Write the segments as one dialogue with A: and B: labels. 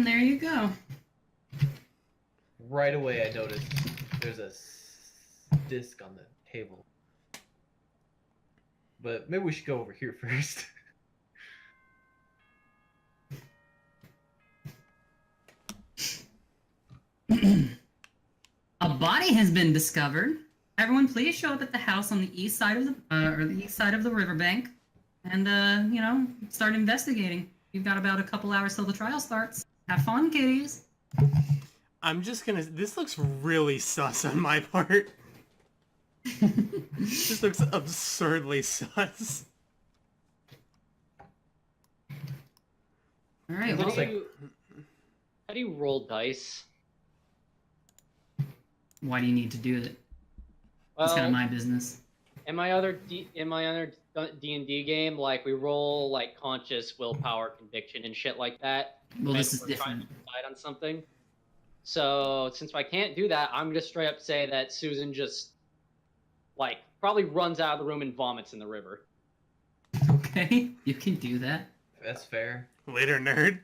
A: and there you go.
B: Right away, I noticed there's a disc on the table. But maybe we should go over here first.
A: A body has been discovered. Everyone, please show up at the house on the east side of the riverbank, and start investigating. You've got about a couple hours till the trial starts. Have fun, kiddies.
C: I'm just gonna. This looks really sus on my part. This looks absurdly sus.
A: All right.
B: Looks like...
D: How do you roll dice?
A: Why do you need to do it?
D: Well,
A: It's kind of my business.
D: in my other D&D game, like we roll like conscious, willpower, conviction, and shit like that.
A: Well, this is
D: We're trying
A: different.
D: to decide on something. So since I can't do that, I'm gonna straight up say that Susan just like probably runs out of the room and vomits in the river.
A: Okay, you can do that.
B: That's fair.
C: Later, nerd.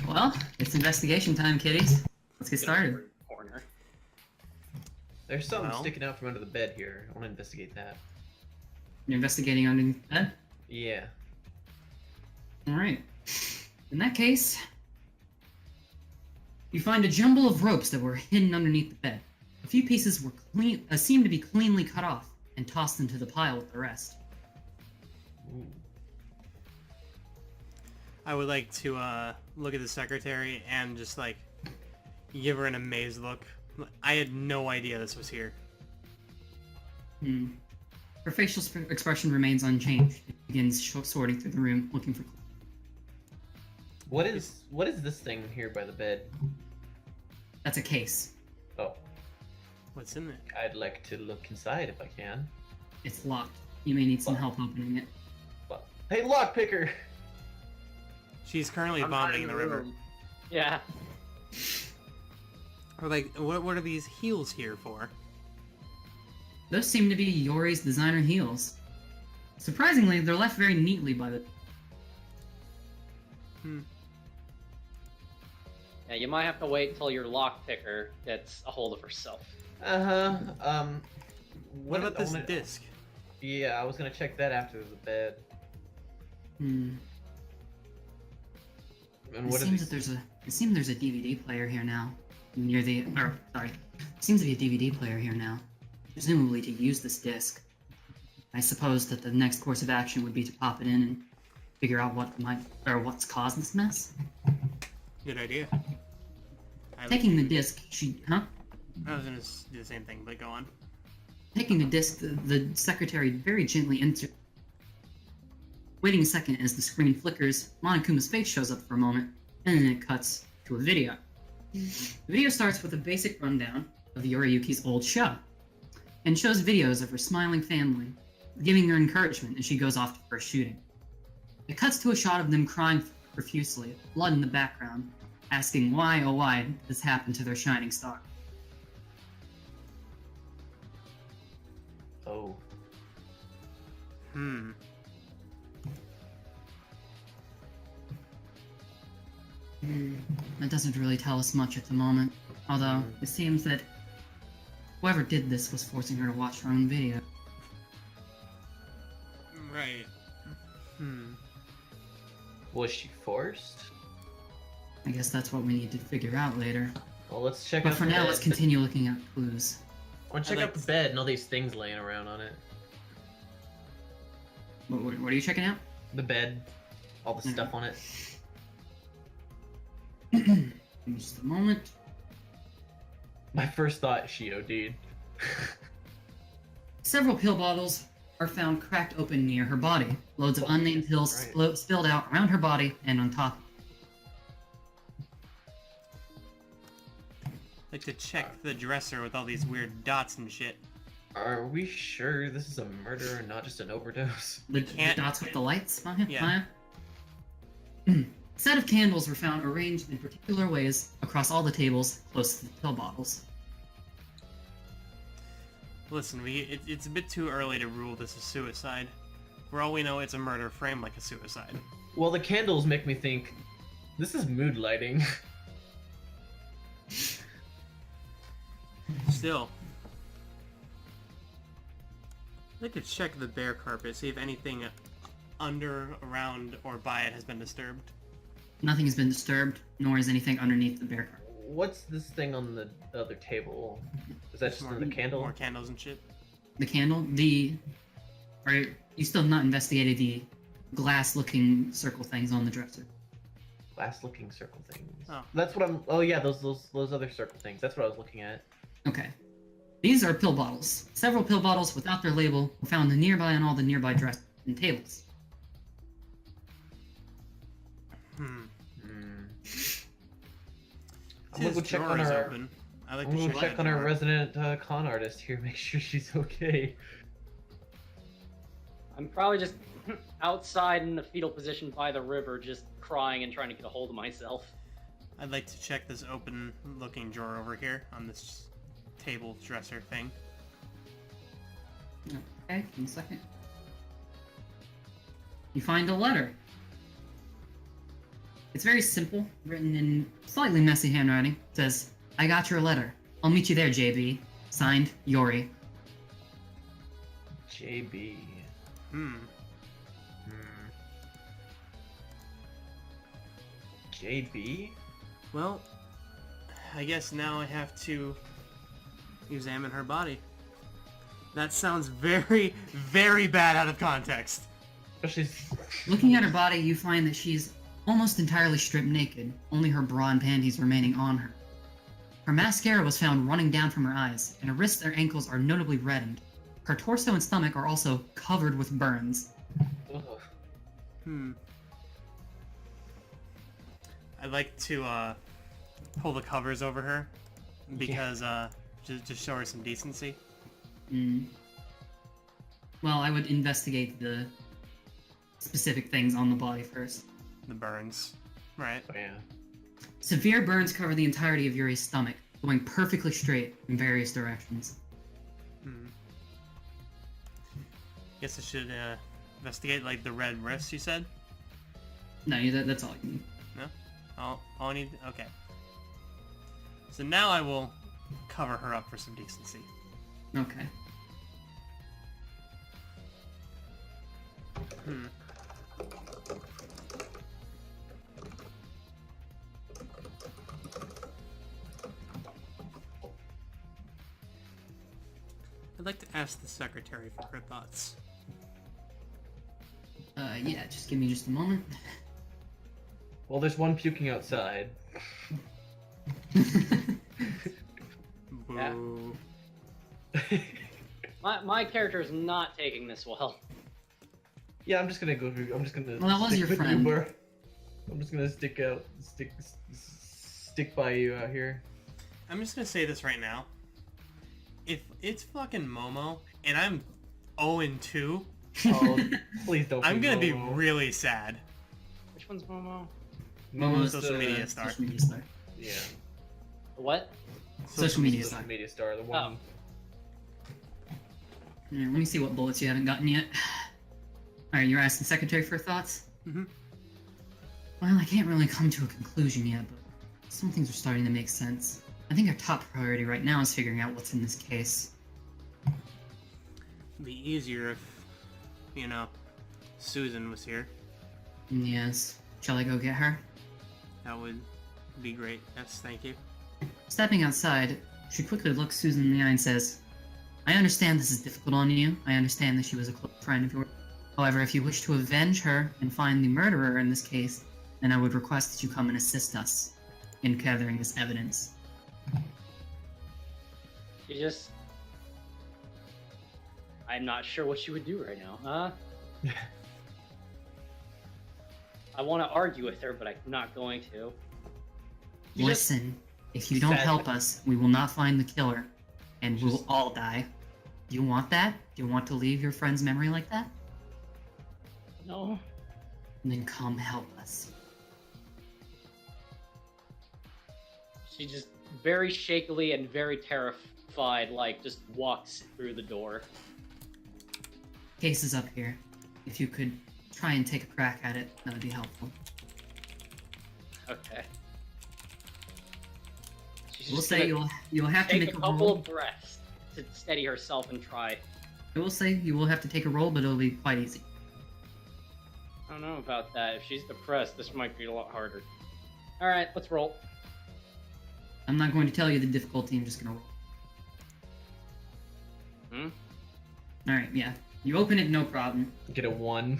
A: Well, it's investigation time, kiddies. Let's get started.
D: Corner.
B: There's something
C: Well.
B: sticking out from under the bed here. I want to investigate that.
A: You're investigating underneath the bed?
B: Yeah.
A: Alright. In that case, you find a jumble of ropes that were hidden underneath the bed. A few pieces were seemed to be cleanly cut off and tossed into the pile with the rest.
B: Ooh.
C: I would like to look at the secretary and just like give her an amazed look. I had no idea this was here.
A: Her facial expression remains unchanged. It begins sorting through the room, looking for clues.
B: What is this thing here by the bed?
A: That's a case.
B: Oh,
C: What's in there?
B: I'd like to look inside if I can.
A: It's locked. You may need some help opening it.
B: But, hey, lockpicker!
C: She's currently
D: I'm not
C: vomiting in the river.
D: room. Yeah.
C: Or like, what are these heels here for?
A: Those seem to be Yori's designer heels. Surprisingly, they're left very neatly by the...
D: Yeah, you might have to wait till your lockpicker gets a hold of herself.
B: Uh-huh.
C: What about this disc?
B: Yeah, I was gonna check that after the bed. And
A: It
B: what are
A: seems
B: these?
A: that there's a DVD player here now. Near the... Sorry. Seems to be a DVD player here now. Presumably to use this disc. I suppose that the next course of action would be to pop it in and figure out what's caused this mess.
C: Good idea.
A: Taking the disc,
C: I was gonna do the same thing, but go on.
A: Taking the disc, the secretary very gently enters. Waiting a second as the screen flickers, Monokuma's face shows up for a moment, and then it cuts to a video. The video starts with a basic rundown of Yoriyuki's old show, and shows videos of her smiling family, giving her encouragement as she goes off to first shooting. It cuts to a shot of them crying profusely, blood in the background, asking why, oh why, this happened to their shining star.
B: Oh.
A: That doesn't really tell us much at the moment, although it seems that whoever did this was forcing her to watch her own video.
C: Right.
B: Was she forced?
A: I guess that's what we need to figure out later.
B: Well, let's check
A: But
B: out
A: for
B: the
A: now,
B: bed.
A: let's continue looking at clues.
B: I want to check
C: I'd
B: out the bed and all these things laying around on it.
A: What are you checking out?
B: The bed, all the stuff on it.
A: Give me just a moment.
B: My first thought, she OD'd.
A: Several pill bottles are found cracked open near her body. Loads of unnamed pills spilled out around her body and on top.
C: Like to check the dresser with all these weird dots and shit.
B: Are we sure this is a murder and not just an overdose?
A: The
C: can't-
A: dots with the lights, Maya?
C: Yeah.
A: Maya? A set of candles were found arranged in particular ways across all the tables close to the pill bottles.
C: Listen, it's a bit too early to rule this a suicide. For all we know, it's a murder framed like a suicide.
B: Well, the candles make me think This is mood lighting.
C: Still. I'd like to check the bare carpet, see if anything under, around, or by it has been disturbed.
A: Nothing has been disturbed, nor is anything underneath the bare carpet.
B: What's this thing on the other table? Is that just the candle?
C: More candles and shit.
A: The candle, you still have not investigated the glass-looking circle things on the dresser.
B: Glass-looking circle things.
C: Oh.
B: That's what I'm. Oh yeah, those other circle things. That's what I was looking at.
A: Okay. These are pill bottles. Several pill bottles without their label were found nearby on all the nearby dressers and tables.
B: I'm gonna go
C: His
B: check
C: drawer
B: on
C: is
B: our.
C: open. I like
B: I'm
C: to
B: gonna check
C: that
B: on our
C: drawer.
B: resident con artist here, make sure she's okay.
D: I'm probably just outside in the fetal position by the river, just crying and trying to get a hold of myself.
C: I'd like to check this open-looking drawer over here on this table dresser thing.
A: Okay, give me a second. You find a letter. It's very simple, written in slightly messy handwriting. It says, "I got your letter. I'll meet you there, JB. Signed, Yori."
B: JB. JB?
C: Well, I guess now I have to examine her body. That sounds very, very bad out of context.
B: But she's.
A: Looking at her body, you find that she's almost entirely stripped naked, only her bra and panties remaining on her. Her mascara was found running down from her eyes, and her wrists and ankles are notably reddened. Her torso and stomach are also covered with burns.
B: Ugh.
C: I'd like to pull the covers over her because just show her some decency.
A: Well, I would investigate the specific things on the body first.
C: The burns, right?
B: Oh yeah.
A: Severe burns cover the entirety of Yuri's stomach, going perfectly straight in various directions.
C: Guess I should investigate like the red wrists you said.
A: No, that's all you need.
C: No, all I need. Okay. So now I will cover her up for some decency.
A: Okay.
C: I'd like to ask the secretary for her thoughts.
A: Yeah, just give me just a moment.
B: Well, there's one puking outside.
C: Boo.
D: My character is not taking this well.
B: Yeah, I'm just gonna go through. I'm just gonna.
A: Well, that was
B: stick
A: your
B: with you,
A: friend.
B: bro. I'm just gonna stick by you out here.
C: I'm just gonna say this right now. If it's fucking Momo and I'm 0-2,
B: Oh, please don't.
C: I'm gonna be
B: Momo.
C: really sad.
D: Which one's Momo?
A: Momo's
C: Social media star.
A: Social media star.
B: Yeah.
D: What?
A: Social media
B: Social
A: star.
B: media star. The one.
A: Yeah, let me see what bullets you haven't gotten yet. Alright, you're asking Secretary for thoughts?
C: Mhm.
A: Well, I can't really come to a conclusion yet, but some things are starting to make sense. I think our top priority right now is figuring out what's in this case.
C: It'd be easier if, you know, Susan was here.
A: Yes. Shall I go get her?
C: That would be great. Yes, thank you.
A: Stepping outside, she quickly looks Susan in the eye and says, "I understand this is difficult on you. I understand that she was a close friend of yours. However, if you wish to avenge her and find the murderer in this case, then I would request that you come and assist us in gathering this evidence."
D: You just... I'm not sure what you would do right now, huh? I want to argue with her, but I'm not going to. You just-
A: Listen, if you don't
B: Sad.
A: help us, we will not find the killer, and we'll all die. Do you want that? Do you want to leave your friend's memory like that?
D: No.
A: Then come help us.
D: She just very shakily and very terrified, like, just walks through the door.
A: Case is up here. If you could try and take a crack at it, that would be helpful.
D: Okay. She's
A: We'll
D: just
A: say
D: gonna
A: you'll have to
D: take
A: make
D: a
A: a
D: couple
A: roll.
D: of breaths to steady herself and try.
A: I will say you will have to take a roll, but it'll be quite easy.
D: I don't know about that. If she's depressed, this might be a lot harder. All right, let's roll.
A: I'm not going to tell you the difficulty. I'm just gonna roll.
D: Hmm.
A: All right, yeah. You open it, no problem.
B: Get a 1.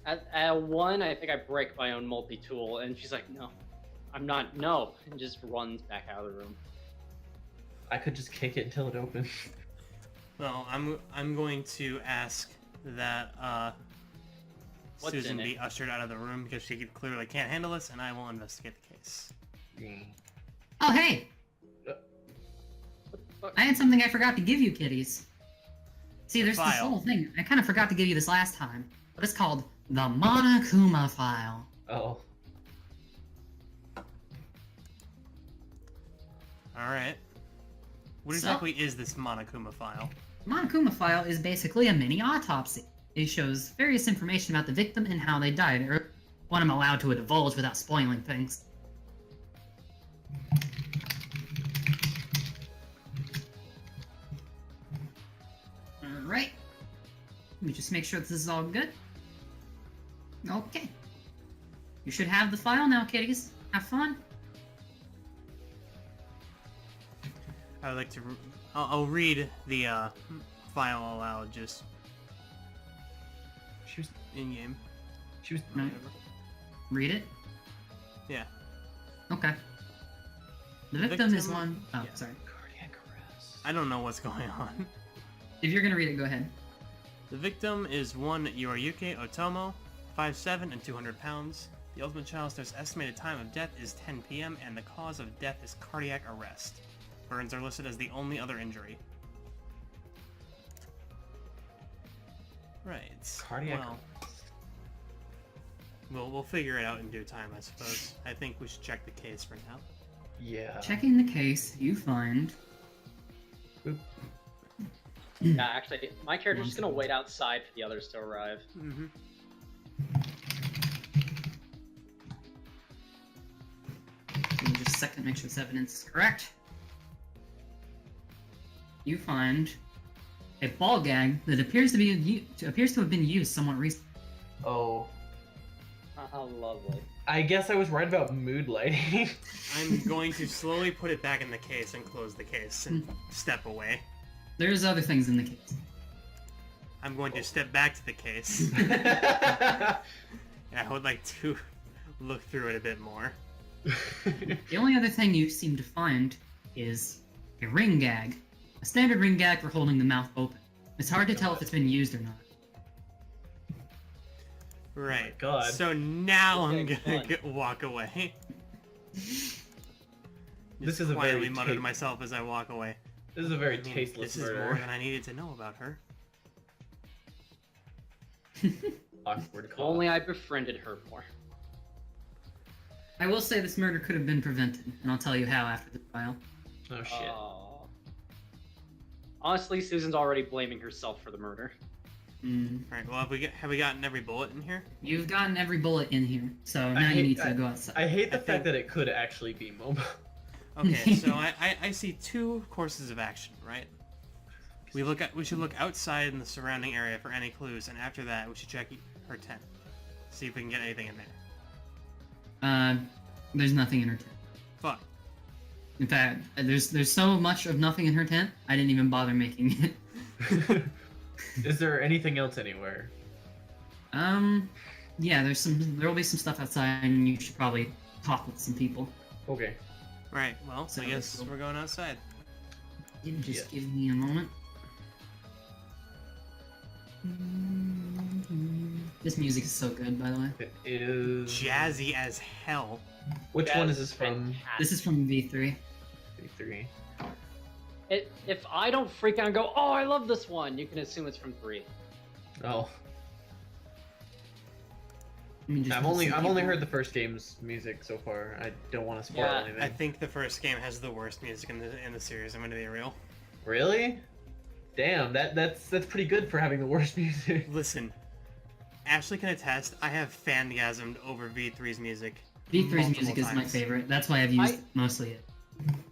D: At a 1, I think I break my own multi-tool, and she's like, "No, I'm not. No," and just runs back out of the room.
B: I could just kick it until it opens.
C: Well, I'm going to ask that
D: What's
C: Susan
D: in
C: be
D: it?
C: ushered out of the room because she clearly can't handle this, and I will investigate the case.
A: Oh, hey!
D: What the fuck?
A: I had something I forgot to give you, kiddies. See, there's this
C: File.
A: little thing. I kind of forgot to give you this last time, but it's called the Monokuma file.
B: Oh.
C: All right. What
A: So-
C: exactly is this Monokuma file?
A: Monokuma file is basically a mini autopsy. It shows various information about the victim and how they died, or what I'm allowed to divulge without spoiling things. Alright. Let me just make sure this is all good. Okay. You should have the file now, kiddies. Have fun.
C: I would like to. I'll read the file aloud, just
B: She was.
C: in game.
B: She was.
A: No.
C: Whatever.
A: Read it.
C: Yeah.
A: Okay. The victim is one. Oh,
C: yeah.
A: sorry.
B: Cardiac arrest.
C: I don't know what's going on.
A: If you're gonna read it, go ahead.
C: The victim is one Yoriyuke Otomo, 5'7" and 200 pounds. The ultimate child's estimated time of death is 10 p.m. and the cause of death is cardiac arrest. Burns are listed as the only other injury. Right.
B: Cardiac
C: Well, we'll figure it out in due time, I suppose. I think we should check the case for now.
B: Yeah.
A: Checking the case, you find.
B: Boop.
D: Yeah, actually, my character's just gonna wait outside for the others to arrive.
C: Mm-hmm.
A: Give me just a second to make sure this evidence is correct. You find a ball gag that appears to have been used somewhat recently.
B: Oh.
D: How lovely.
B: I guess I was right about mood lighting.
C: I'm going to slowly put it back in the case and close the case and step away.
A: There's other things in the case.
C: I'm going to step back to the case. And I would like to look through it a bit more.
A: The only other thing you seem to find is a ring gag. A standard ring gag for holding the mouth open. It's hard to tell if it's been used or not.
C: Right.
B: God.
C: So now I'm
D: Okay,
C: gonna
D: fun.
C: walk away.
B: This is a
C: quietly
B: very
C: mutter to
B: ta-
C: myself as I walk away.
B: This is a very
C: I mean,
B: tasteless
C: this is
B: murder.
C: more than I needed to know about her.
B: Awkward
D: If
B: call.
D: only I befriended her more.
A: I will say this murder could have been prevented, and I'll tell you how after the trial.
B: Oh shit.
D: Honestly, Susan's already blaming herself for the murder.
C: Alright, well, have we gotten every bullet in here?
A: You've gotten every bullet in here, so now you
B: hate-
A: need to go outside.
B: I hate the
C: I
B: fact
C: think-
B: that it could actually be mobile.
C: Okay, so I see two courses of action, right? We should look outside in the surrounding area for any clues, and after that, we should check her tent. See if we can get anything in there.
A: There's nothing in her tent.
C: Fuck.
A: In fact, there's so much of nothing in her tent, I didn't even bother making it.
B: Is there anything else anywhere?
A: Yeah, there'll be some stuff outside, and you should probably talk with some people.
B: Okay.
C: Right, well,
A: So
C: I guess
A: cool.
C: we're going outside.
A: You just
B: Yeah.
A: give me a moment. This music is so good, by the way.
B: It is.
C: Jazzy as hell.
B: Which
D: That
B: one is this from?
D: fantastic.
A: This is from V3.
B: 3.
D: If I don't freak out and go, oh, I love this one, you can assume it's from 3.
B: Oh.
A: Let me just
B: I've
A: put
B: only
A: some people-
B: heard the first game's music so far. I don't want to spoil
D: Yeah.
B: anything.
C: I think the first game has the worst music in the series, I'm gonna be real.
B: Really? Damn, that's pretty good for having the worst music.
C: Listen, Ashley can attest, I have fangasmed over V3's music.
A: V3's
C: multiple
A: music is my
C: times.
A: favorite. That's why I've used mostly it.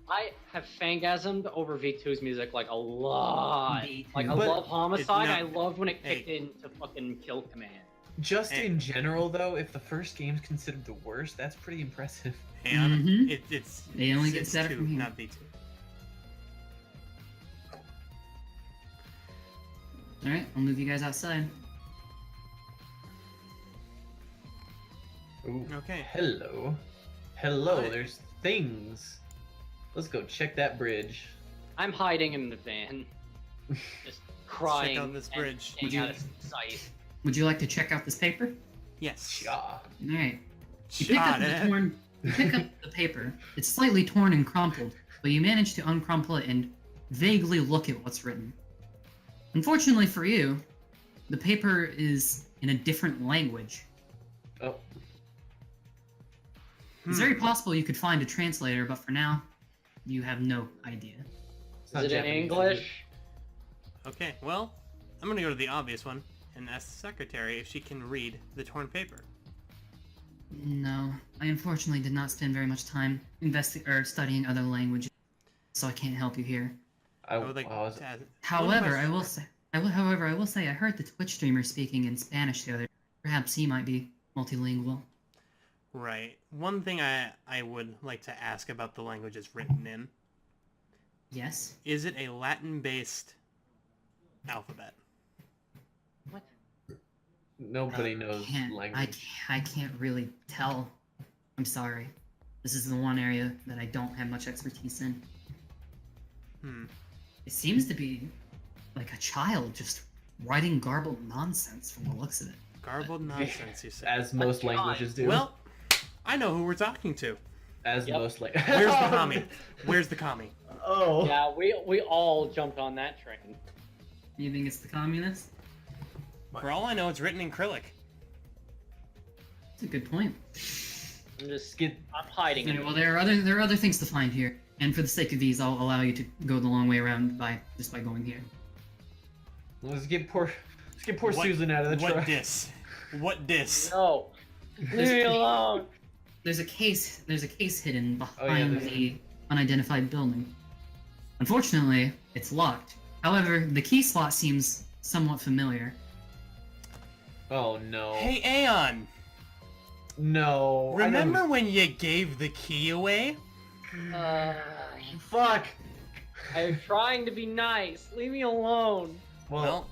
D: I have fangasmed over V2's music like a lot.
A: V2.
D: Like I
B: But
D: love Homicide.
C: no-
D: I loved when it
C: Hey.
D: kicked into fucking Kill Command.
B: Just
C: Hey.
B: in general, though, if the first game's considered the worst, that's pretty impressive.
C: And
A: Mhm.
C: it's
A: It only
C: it's
A: gets better
C: 2,
A: from here.
C: not V2.
A: Alright, I'll move you guys outside.
B: Ooh.
C: Okay.
B: Hello. Hello,
C: Hi.
B: there's things. Let's go check that bridge.
D: I'm hiding in the van, just crying.
C: out this bridge.
D: And staying out of sight.
A: Would you like to check out this paper?
C: Yes.
B: Yeah.
A: Alright. You pick up
C: Shot
A: the
C: it.
A: torn. You pick up the paper. It's slightly torn and crumpled, but you manage to uncrumple it and vaguely look at what's written. Unfortunately for you, the paper is in a different language.
B: Oh.
A: It's very possible you could find a translator, but for now, you have no idea.
B: It's
D: Is
B: not
D: it in
B: Japanese, is
D: English?
C: Okay, well, I'm gonna go to the obvious one and ask the secretary if she can read the torn paper.
A: No, I unfortunately did not spend very much time studying other languages, so I can't help you here.
B: I,
C: I would like
B: I was-
C: to ask...
A: However, I will say, I heard the Twitch streamer speaking in Spanish the other day. Perhaps he might be multilingual.
C: Right. One thing I would like to ask about the language it's written in.
A: Yes?
C: Is it a Latin-based alphabet?
D: What?
B: Nobody knows
A: Can't,
B: language.
A: I can't really tell. I'm sorry. This is the one area that I don't have much expertise in. It seems to be like a child just writing garbled nonsense from the looks of it.
C: Garbled nonsense, you say.
B: As most
D: God.
B: languages do.
C: Well, I know who we're talking to.
B: as
D: Yep.
B: most like.
C: Where's the commie? Where's the commie?
B: Oh.
D: Yeah, we all jumped on that train.
A: You think it's the communists?
C: For all I know, it's written in Cyrillic.
A: That's a good point.
D: I'm just
B: Get.
D: I'm hiding
A: Okay,
D: it.
A: well, there are other things to find here, and for the sake of these, I'll allow you to go the long way around by going here.
B: Let's get poor
C: What-
B: Susan out of the
C: What
B: truck.
C: dis? What dis?
D: No, leave me alone.
A: There's a case hidden
B: Oh, yeah,
A: behind
B: there's-
A: the unidentified building. Unfortunately, it's locked. However, the key slot seems somewhat familiar.
B: Oh no.
C: Hey, Aeon!
B: No. I
C: Remember
B: don't-
C: when you gave the key away?
B: Fuck.
D: I'm trying to be nice. Leave me alone.
C: Well,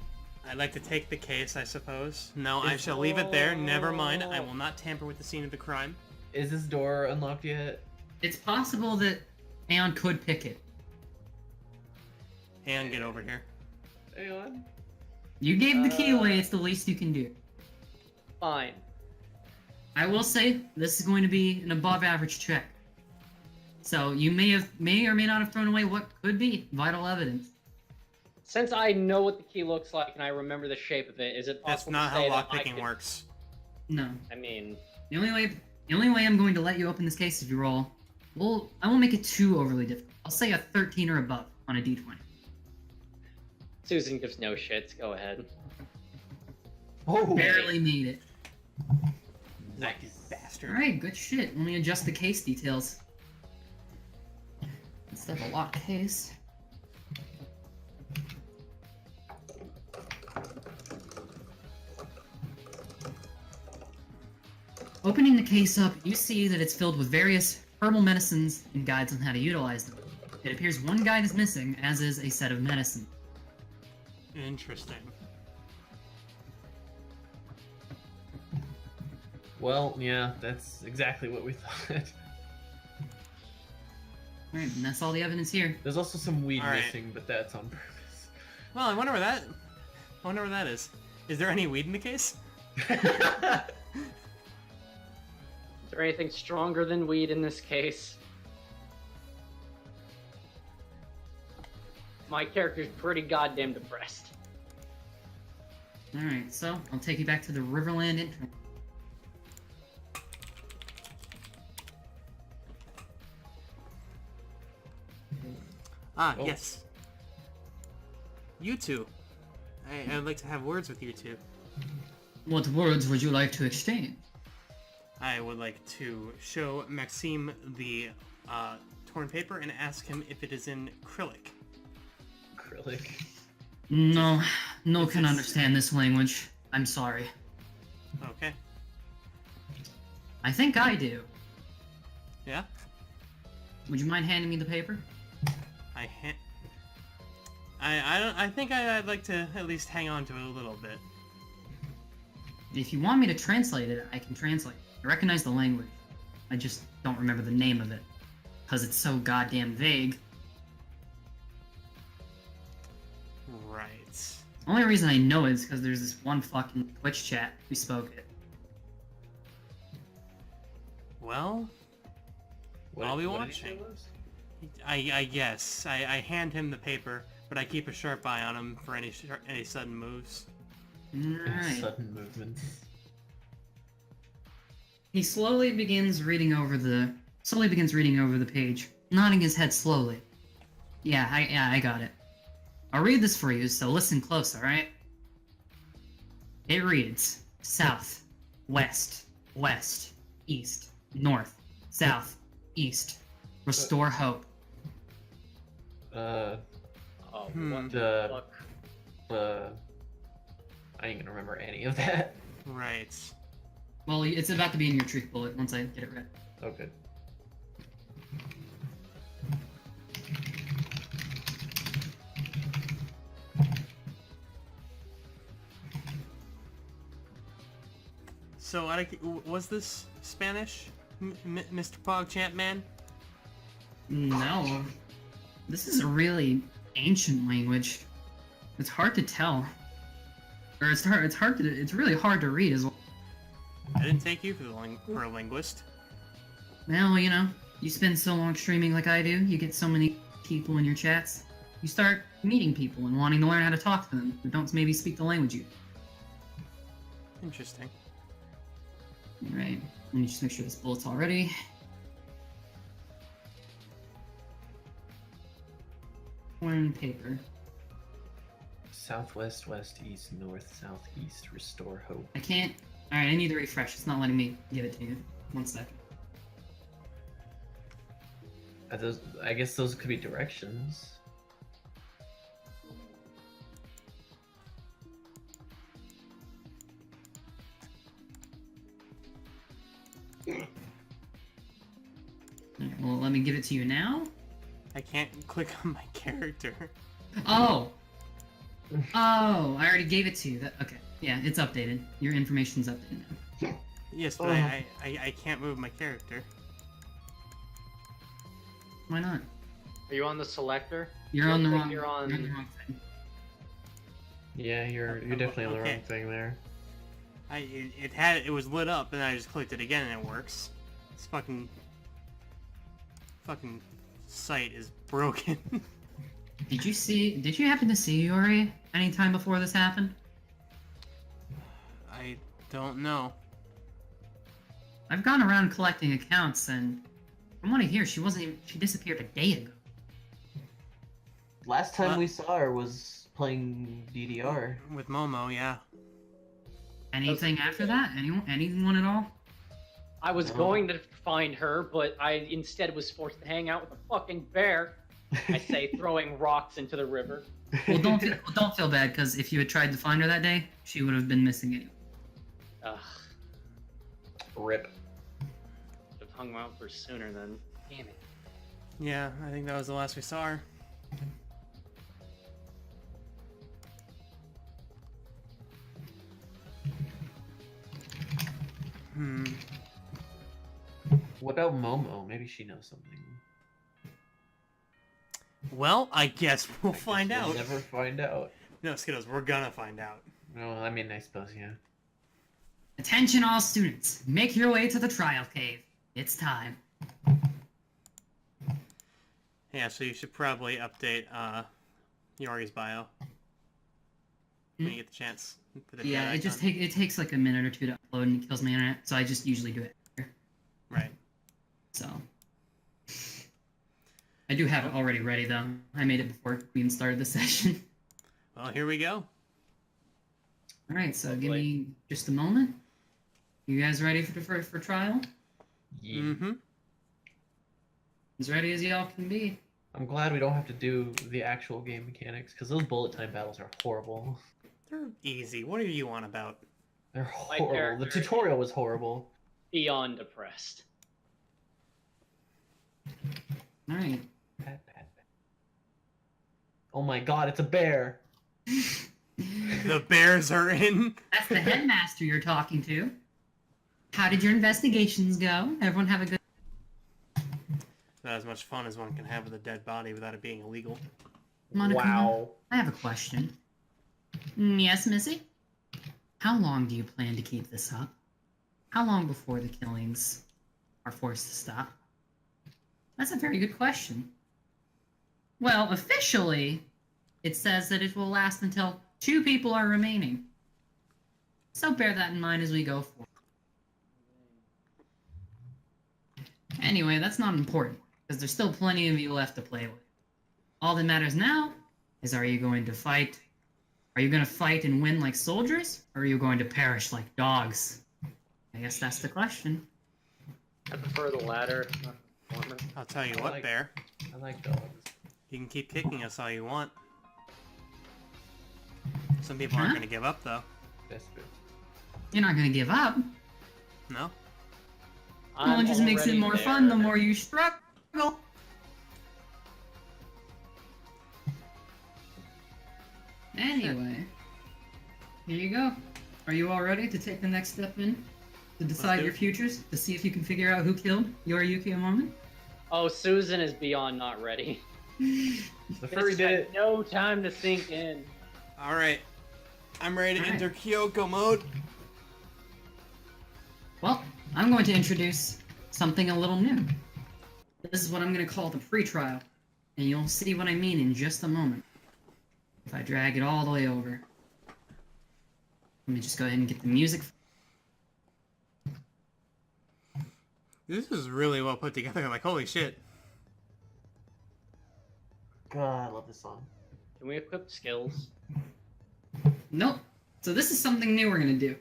C: I'd like to take the case, I suppose. No, I shall leave it there. Never mind. I will not tamper with the scene of the crime.
B: is this door unlocked yet?
A: It's possible that Aeon could pick it.
C: Aeon, get over here.
B: Hang on.
A: You gave the key away, it's the least you can do.
D: Fine.
A: I will say, this is going to be an above average check. So you may or may not have thrown away what could be vital evidence.
D: Since I know what the key looks like and I remember the shape of it, is it
C: That's
D: possible
C: not
D: to
C: how
D: say that I
C: lockpicking
D: could-
C: works.
A: No.
D: I mean,
A: The only way I'm going to let you open this case if you roll, I won't make it too overly difficult. I'll say a 13 or above on a d20.
D: Susan gives no shits. Go ahead.
B: Oh.
A: Barely made it.
C: Nice. Bastard.
A: Alright, good shit. Let me adjust the case details. Instead of a locked case. Opening the case up, you see that it's filled with various herbal medicines and guides on how to utilize them. It appears one guide is missing, as is a set of medicine.
C: Interesting.
B: Well, yeah, that's exactly what we thought.
A: Alright, and that's all the evidence here.
B: There's also some weed
C: All right.
B: missing, but that's on purpose.
C: Well, I wonder where that is. Is there any weed in the case?
D: Is there anything stronger than weed in this case? My character's pretty goddamn depressed.
A: Alright, so I'll take you back to the Riverland entrance.
C: Ah,
B: Oh.
C: yes. You two. I'd like to have words with you two.
A: What words would you like to exchange?
C: I would like to show Maxime the torn paper and ask him if it is in acrylic.
B: Acrylic.
A: No, no
C: This
A: can
C: is-
A: understand this language. I'm sorry.
C: Okay.
A: I think I do.
C: Yeah?
A: Would you mind handing me the paper?
C: I think I'd like to at least hang on to it a little bit.
A: If you want me to translate it, I can translate. I recognize the language. I just don't remember the name of it. Because it's so goddamn vague.
C: Right.
A: Only reason I know it is because there's this one fucking Twitch chat who spoke it.
C: Well, I'll be watching. I guess. I hand him the paper, but I keep a sharp eye on him for any sudden moves.
A: Alright.
B: Sudden movements.
A: He slowly begins reading over the page, nodding his head slowly. Yeah, I got it. I'll read this for you, so listen close, alright? It reads, south, west, west, east, north, south, east. Restore hope.
D: Oh, what
B: The-
D: the fuck?
B: I ain't gonna remember any of that.
C: Right.
A: Well, it's about to be in your truth bullet once I get it read.
B: Okay.
C: So, was this Spanish, Mr. PogChamp Man?
A: No. This is a really ancient language. It's hard to tell. Or it's really hard to read as well.
C: I didn't take you for a linguist.
A: Well, you know, you spend so long streaming like I do, you get so many people in your chats. You start meeting people and wanting to learn how to talk to them who don't maybe speak the language you.
C: Interesting.
A: Alright, let me just make sure this bullet's all ready. Torn paper.
B: Southwest, west, east, north, southeast. Restore hope.
A: I can't. Alright, I need to refresh. It's not letting me give it to you. 1 second.
B: Are those, I guess those could be directions.
A: Alright, well, let me give it to you now.
C: I can't click on my character.
A: Oh! Oh, I already gave it to you. Okay, yeah, it's updated. Your information's updated now.
C: Yes, but I can't move my character.
A: Why not?
D: Are you on the selector?
A: You're on the
D: Looks like
A: wrong.
D: you're on-
A: You're on the wrong thing.
B: Yeah, you're definitely on the
C: Okay.
B: wrong thing there.
C: It was lit up, and I just clicked it again, and it works. This fucking site is broken.
A: Did you happen to see Yuri anytime before this happened?
C: I don't know.
A: I've gone around collecting accounts, and from what I hear, she disappeared a day ago.
B: Last time
C: What?
B: we saw her was playing DDR.
C: With Momo, yeah.
A: Anything after that? Anyone at all?
D: I was
B: Oh.
D: going to find her, but I instead was forced to hang out with a fucking bear. I say, throwing rocks into the river.
A: Well, don't feel bad, because if you had tried to find her that day, she would have been missing anyway.
D: Ugh,
B: Rip.
D: should have hung out for sooner then. Damn it.
C: Yeah, I think that was the last we saw her. Hmm.
B: What about Momo? Maybe she knows something.
C: Well, I guess we'll find
B: We'll
C: out.
B: never find out.
C: No, Skittles, we're gonna find out.
B: No, I mean, I suppose, yeah.
A: Attention all students, make your way to the trial cave. It's time.
C: Yeah, so you should probably update Yori's bio when you get the chance. Put the
A: Yeah,
C: chat
A: it
C: icon.
A: takes like a minute or two to upload and it kills my internet, so I just usually do it here.
C: Right.
A: So I do have it already ready though. I made it before we even started the session.
C: Well, here we go.
A: All right, so give
D: Hopefully.
A: me just a moment. You guys ready for trial?
B: Yeah.
C: Mm-hmm.
A: As ready as y'all can be.
B: I'm glad we don't have to do the actual game mechanics because those bullet time battles are horrible.
C: They're easy. What are you on about?
B: They're
D: My
B: horrible. The
D: character
B: tutorial was horrible.
D: Beyond depressed.
A: All right.
B: Bad. Oh my god, it's a bear.
C: The bears are in.
A: That's the headmaster you're talking to. How did your investigations go? Everyone have a good...
C: Not as much fun as one can have with a dead body without it being illegal.
A: Monokuma,
B: Wow.
A: I have a question. Yes, Missy? How long do you plan to keep this up? How long before the killings are forced to stop? That's a very good question. Well, officially, it says that it will last until 2 people are remaining. So bear that in mind as we go forward. Anyway, that's not important, because there's still plenty of you left to play with. All that matters now is, are you going to fight? Are you going to fight and win like soldiers, or are you going to perish like dogs? I guess that's the question.
D: I prefer the latter. Not the former.
C: I'll tell you
B: I
C: what,
B: like-
C: Bear.
B: I like dogs.
C: You can keep kicking us all you want. Some people aren't
A: Huh?
C: going to give up, though.
B: That's good.
A: You're not going to give up.
C: No?
A: Well, it just makes it
D: already
A: more
D: there.
A: fun the more you struggle. Anyway, here you go. Are you all ready to take the next step in? To decide
C: do
A: your
C: it.
A: futures? To see if you can figure out who killed Yoriyuke Otomo?
D: Oh, Susan is beyond not ready.
B: The furry
D: This
B: did
D: had
B: it.
D: no time to sink in.
C: Alright. I'm ready to
A: Alright.
C: enter Kyoko mode.
A: Well, I'm going to introduce something a little new. This is what I'm going to call the pre-trial, and you'll see what I mean in just a moment. If I drag it all the way over. Let me just go ahead and get the music.
C: This is really well put together. Like, holy shit.
B: God, I love this song.
D: Can we equip skills?
A: Nope. So this is something new we're going to do.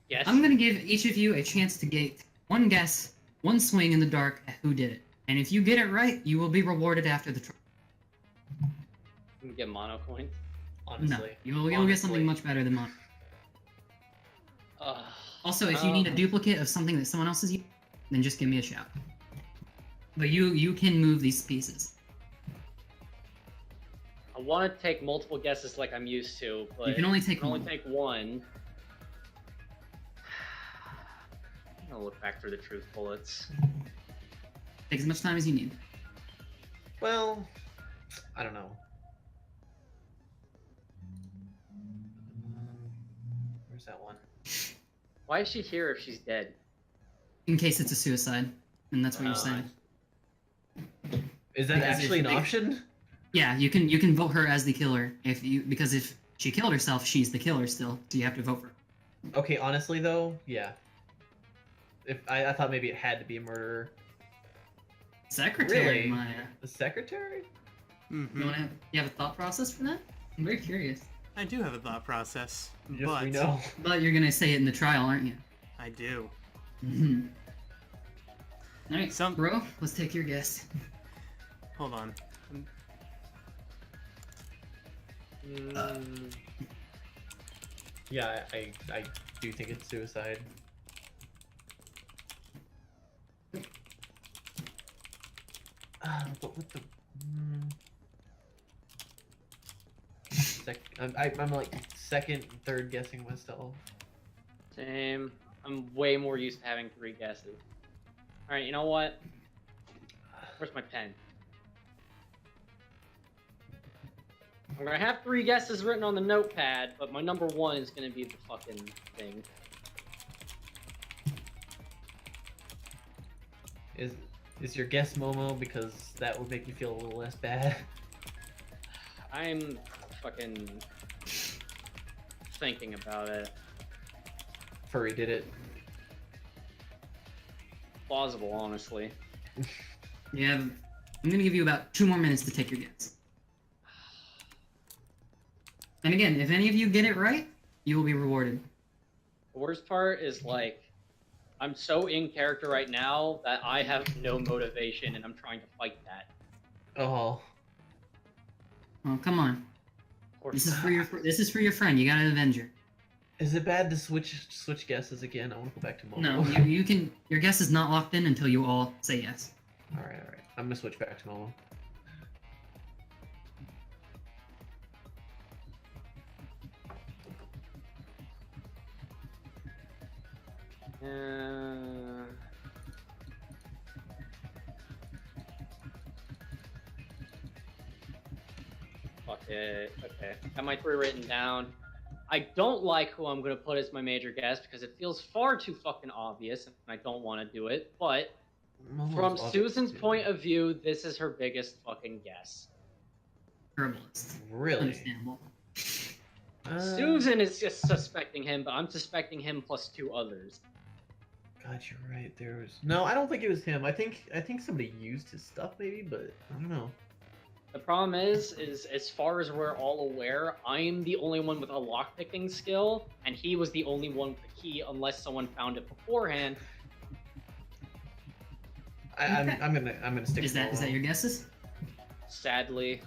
D: Yes.
A: I'm going to give each of you a chance to get one guess, one swing in the dark at who did it. And if you get it right, you will be rewarded after the trial.
D: Can we get mono coins?
A: No,
B: Honestly.
A: you'll get
B: Honestly.
A: something much better than mine.
D: Ugh.
A: Also, if you need a duplicate of something that someone else has used, then just give me a shout. But you can move these pieces.
D: I want to take multiple guesses like I'm used to, but
A: You can only
D: I
A: take
D: can only
A: one.
D: take one. I'm gonna look back through the truth bullets.
A: Take as much time as you need.
B: Well, I don't know. Where's that one?
D: Why is she here if she's dead?
A: In case it's a suicide. And that's what you're
D: Oh,
A: saying.
B: Is that
A: Because
B: actually
A: if
B: an
A: they-
B: option?
A: Yeah, you can vote her as the killer because if she killed herself, she's the killer still. So you have to vote for her.
B: Okay, honestly though, yeah. If I thought maybe it had to be a murderer.
A: Secretary
B: Really?
A: Maya.
B: The secretary?
C: Mm-hmm.
A: You have a thought process for that? I'm very curious.
C: I do have a thought process,
B: Yes,
C: but
B: we know.
A: But you're gonna say it in the trial, aren't you?
C: I do.
A: Mm-hmm. Alright,
C: Some-
A: bro, let's take your guess.
C: Hold on.
D: Mm,
B: Yeah, I do think it's suicide. But with the I'm like second, third guessing myself.
D: same. I'm way more used to having 3 guesses. Alright, you know what? Where's my pen? I'm gonna have 3 guesses written on the notepad, but my number 1 is gonna be the fucking thing.
B: Is your guess Momo, because that would make me feel a little less bad.
D: I'm fucking thinking about it.
B: Furry did it.
D: Plausible, honestly.
A: I'm gonna give you about 2 more minutes to take your guess. And again, if any of you get it right, You will be rewarded.
D: The worst part is like, I'm so in character right now that I have no motivation, and I'm trying to fight that.
B: Oh.
A: Oh, come on.
D: Of course,
A: This is for your friend. You gotta avenge her.
B: Is it bad to switch guesses again? I want to go back to Momo.
A: No, you can. Your guess is not locked in until you all say yes.
B: All right. I'm gonna switch back to Momo.
D: Fuck it. Okay. Got my 3 written down. I don't like who I'm gonna put as my major guess because it feels far too fucking obvious, and I don't want to do it. But
B: Momo's
D: from
B: obvious,
D: Susan's
B: too.
D: point of view, this is her biggest fucking guess.
A: Herbalist.
B: Really?
A: Understandable.
D: Susan is just suspecting him, but I'm suspecting him plus 2 others.
B: God, you're right. There was no. I don't think it was him. I think somebody used his stuff maybe, but I don't know.
D: The problem is as far as we're all aware, I'm the only one with a lockpicking skill, and he was the only one with the key, unless someone found it beforehand.
B: I'm gonna stick.
A: Is
B: to
A: that
B: Momo.
A: your guesses?
D: Sadly,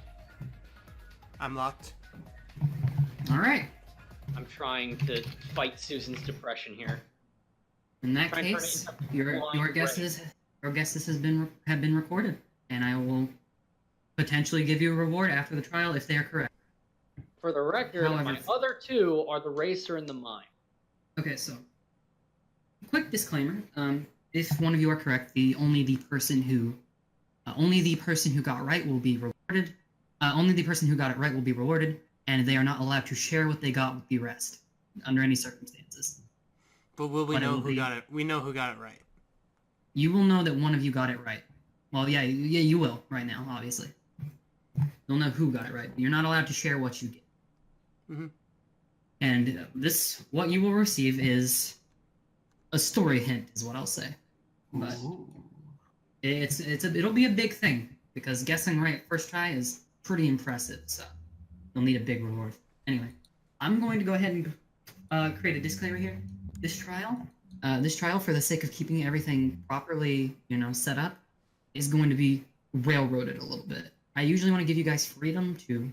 C: I'm locked.
A: All right.
D: I'm trying to fight Susan's depression here.
A: In that
D: Trying to turn
A: case,
D: it into
A: your
D: blind
A: guesses have been recorded, and I will potentially give you a reward after the trial if they are correct.
D: For the record,
A: However-
D: my other 2 are the racer and the mine.
A: Okay, so quick disclaimer: if one of you are correct, only the person who got right will be rewarded. Only the person who got it right will be rewarded, and they are not allowed to share what they got with the rest under any circumstances.
C: But will we
A: But it
C: know
A: will
C: who
A: be-
C: got it? We know who got it right.
A: You will know that one of you got it right. Well, yeah, you will right now, obviously. You'll know who got it right. You're not allowed to share what you get.
C: Mhm.
A: And what you will receive is a story hint, is what I'll say. But
B: Ooh.
A: it'll be a big thing because guessing right first try is pretty impressive. So you'll need a big reward. Anyway, I'm going to go ahead and create a disclaimer here. This trial, for the sake of keeping everything properly, set up, is going to be railroaded a little bit. I usually want to give you guys freedom to,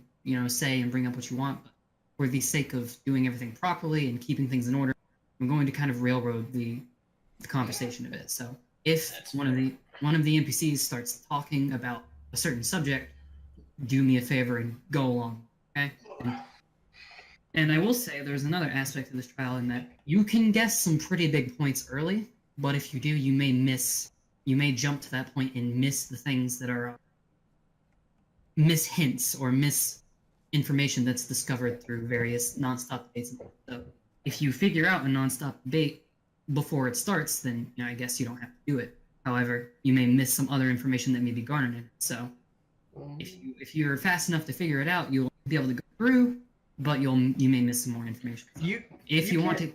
A: say and bring up what you want, but for the sake of doing everything properly and keeping things in order, I'm going to kind of railroad the conversation a bit. So if one of the NPCs starts talking about a certain subject, do me a favor and go along, okay? And I will say there's another aspect of this trial in that you can guess some pretty big points early, but if you do, you may jump to that point and miss the things that are miss hints or miss information that's discovered through various nonstop debates. So if you figure out a nonstop debate before it starts, then I guess you don't have to do it. However, you may miss some other information that may be garnered in it. So if you're fast enough to figure it out, you'll be able to go through, but you may miss some more information. So if you want to,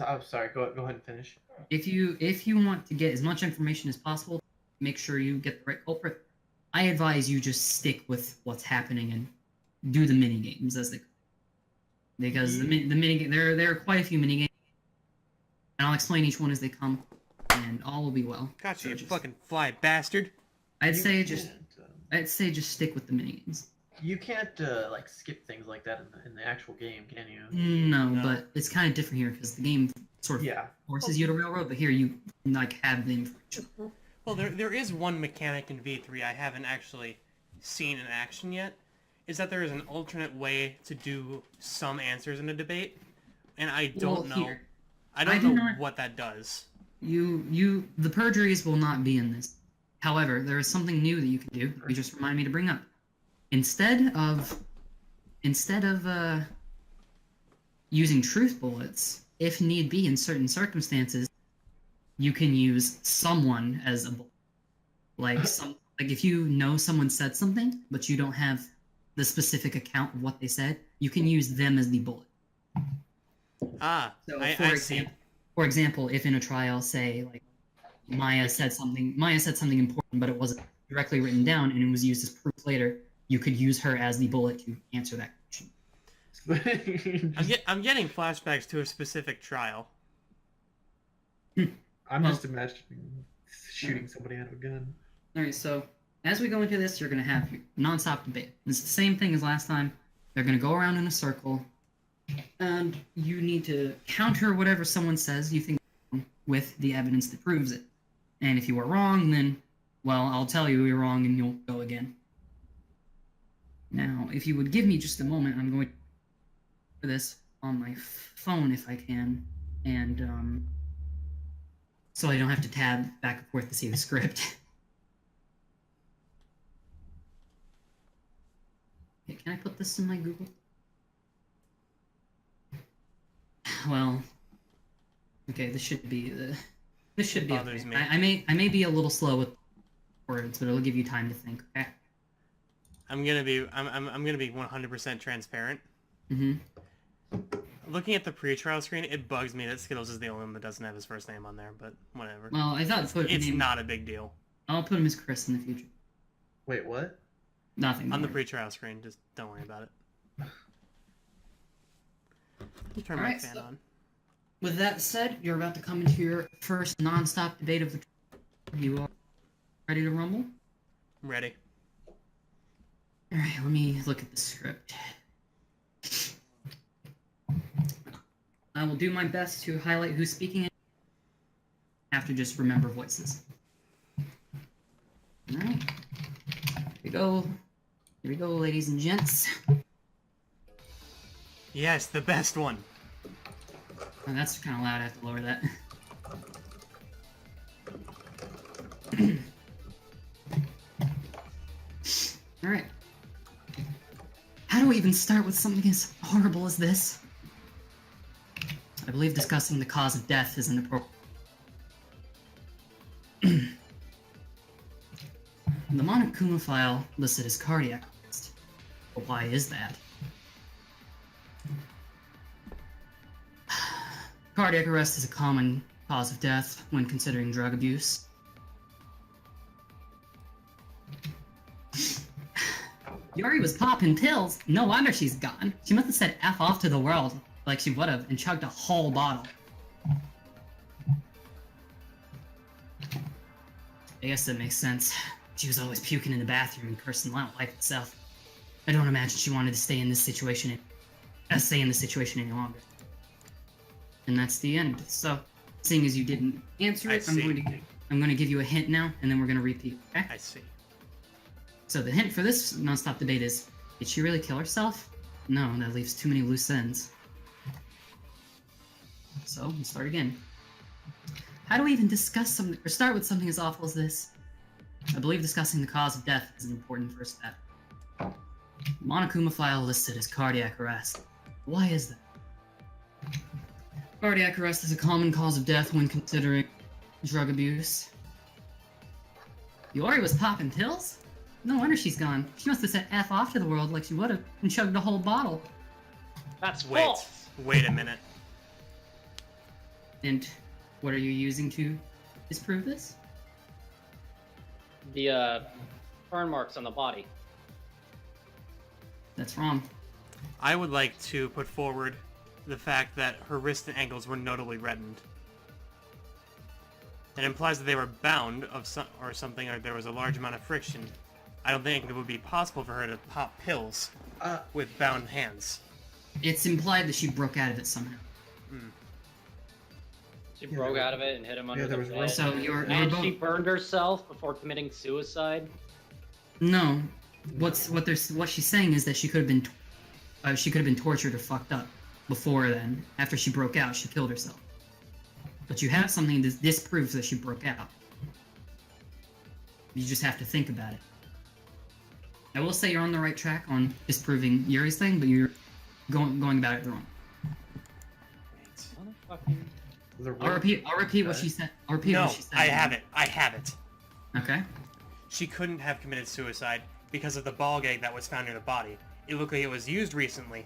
B: I'm sorry. Go ahead and finish.
A: if you want to get as much information as possible, make sure you get the right culprit. I advise you just stick with what's happening and do the mini games as they go. Because the mini game, there are quite a few mini games, and I'll explain each one as they come, and all will be well.
C: Gotcha,
A: So
C: you
A: just-
C: fucking fly bastard.
A: I'd say just stick with the mini games.
B: You can't like skip things like that in the actual game, can you?
A: No,
C: No.
A: but it's kind of different here because the game sort of
B: Yeah.
A: forces you to railroad, but here you have the information.
C: Well, there is one mechanic in V3 I haven't actually seen in action yet. Is that there is an alternate way to do some answers in a debate, and I don't know.
A: Here,
C: I don't
A: do
C: know
A: not-
C: what that does.
A: the perjuries will not be in this. However, there is something new that you can do. You just remind me to bring up. Instead of using truth bullets, if need be in certain circumstances, you can use someone as a bullet. Like if you know someone said something, but you don't have the specific account of what they said, you can use them as the bullet.
C: Ah,
A: So,
C: I see.
A: For example, if in a trial, say like Maya said something important, but it wasn't directly written down, and it was used as proof later, you could use her as the bullet to answer that question.
C: I'm getting flashbacks to a specific trial.
B: I'm just imagining shooting somebody out of a gun.
A: Alright, so as we go into this, you're going to have non-stop debate. It's the same thing as last time. They're going to go around in a circle, and you need to counter whatever someone says you think with the evidence that proves it. And if you are wrong, then, well, I'll tell you you're wrong and you'll go again. Now, if you would give me just a moment, I'm going to do this on my phone if I can, and so I don't have to tab back and forth to see the script. Okay, can I put this in my Google? Well, okay, this should be
C: Bothers
A: okay.
C: me.
A: I may be a little slow with words, but it'll give you time to think. Okay.
C: I'm gonna be 100% transparent.
A: Mm-hmm.
C: Looking at the pre-trial screen, it bugs me that Skittles is the only one that doesn't have his first name on there, but whatever.
A: Well, I thought
C: It's not a big deal.
A: I'll put him as Chris in the future.
B: Wait, what?
A: Nothing.
C: On the
A: more.
C: pre-trial screen, just don't worry about it. Turn my
A: Alright,
C: fan
A: so-
C: on.
A: With that said, you're about to come into your first non-stop debate of the. You are ready to rumble?
C: I'm ready.
A: All right, let me look at the script. I will do my best to highlight who's speaking. Have to just remember voices. All right. Here we go. Here we go, ladies and gents.
C: Yes, the best one.
A: Oh, that's kind of loud. I have to lower that. All right. How do we even start with something as horrible as this? I believe discussing the cause of death is inappropriate. The Monokuma file listed as cardiac arrest. But why is that? Cardiac arrest is a common cause of death when considering drug abuse. Yuri was popping pills. No wonder she's gone. She must have said F off to the world, like she would have, and chugged a whole bottle. I guess that makes sense. She was always puking in the bathroom and cursing out life itself. I don't imagine she wanted to stay in this situation any longer. And that's the end. So, seeing as you didn't answer it, I'm going to give you a hint now, and then we're going to repeat. Okay?
C: I see.
A: So the hint for this non-stop debate is: did she really kill herself? No, that leaves too many loose ends. So we'll start again. How do we even discuss something, or start with something as awful as this? I believe discussing the cause of death is an important first step. Monokuma file listed as cardiac arrest. Why is that? Cardiac arrest is a common cause of death when considering drug abuse. Yori was popping pills? No wonder she's gone. She must have said F off to the world like she would have and chugged a whole bottle.
D: That's false.
C: Wait a minute.
A: And what are you using to disprove this?
D: The burn marks on the body.
A: That's wrong.
C: I would like to put forward the fact that her wrists and ankles were notably reddened. It implies that they were bound or something, or there was a large amount of friction. I don't think it would be possible for her to pop pills with bound hands.
A: It's implied that she broke out of it somehow.
D: She broke out of it and hit him under
B: there
D: the
B: was
D: bed.
A: So you're
D: And
A: both...
D: she burned herself before committing suicide.
A: No. What she's saying is that she could have been tortured or fucked up before then. After she broke out, she killed herself. But you have something that disproves that she broke out. You just have to think about it. I will say you're on the right track on disproving Yuri's thing, but you're going about it wrong. I'll repeat what she said. I'll repeat what she said.
C: I have it.
A: Okay.
C: She couldn't have committed suicide because of the ball gag that was found near the body. It looked like it was used recently,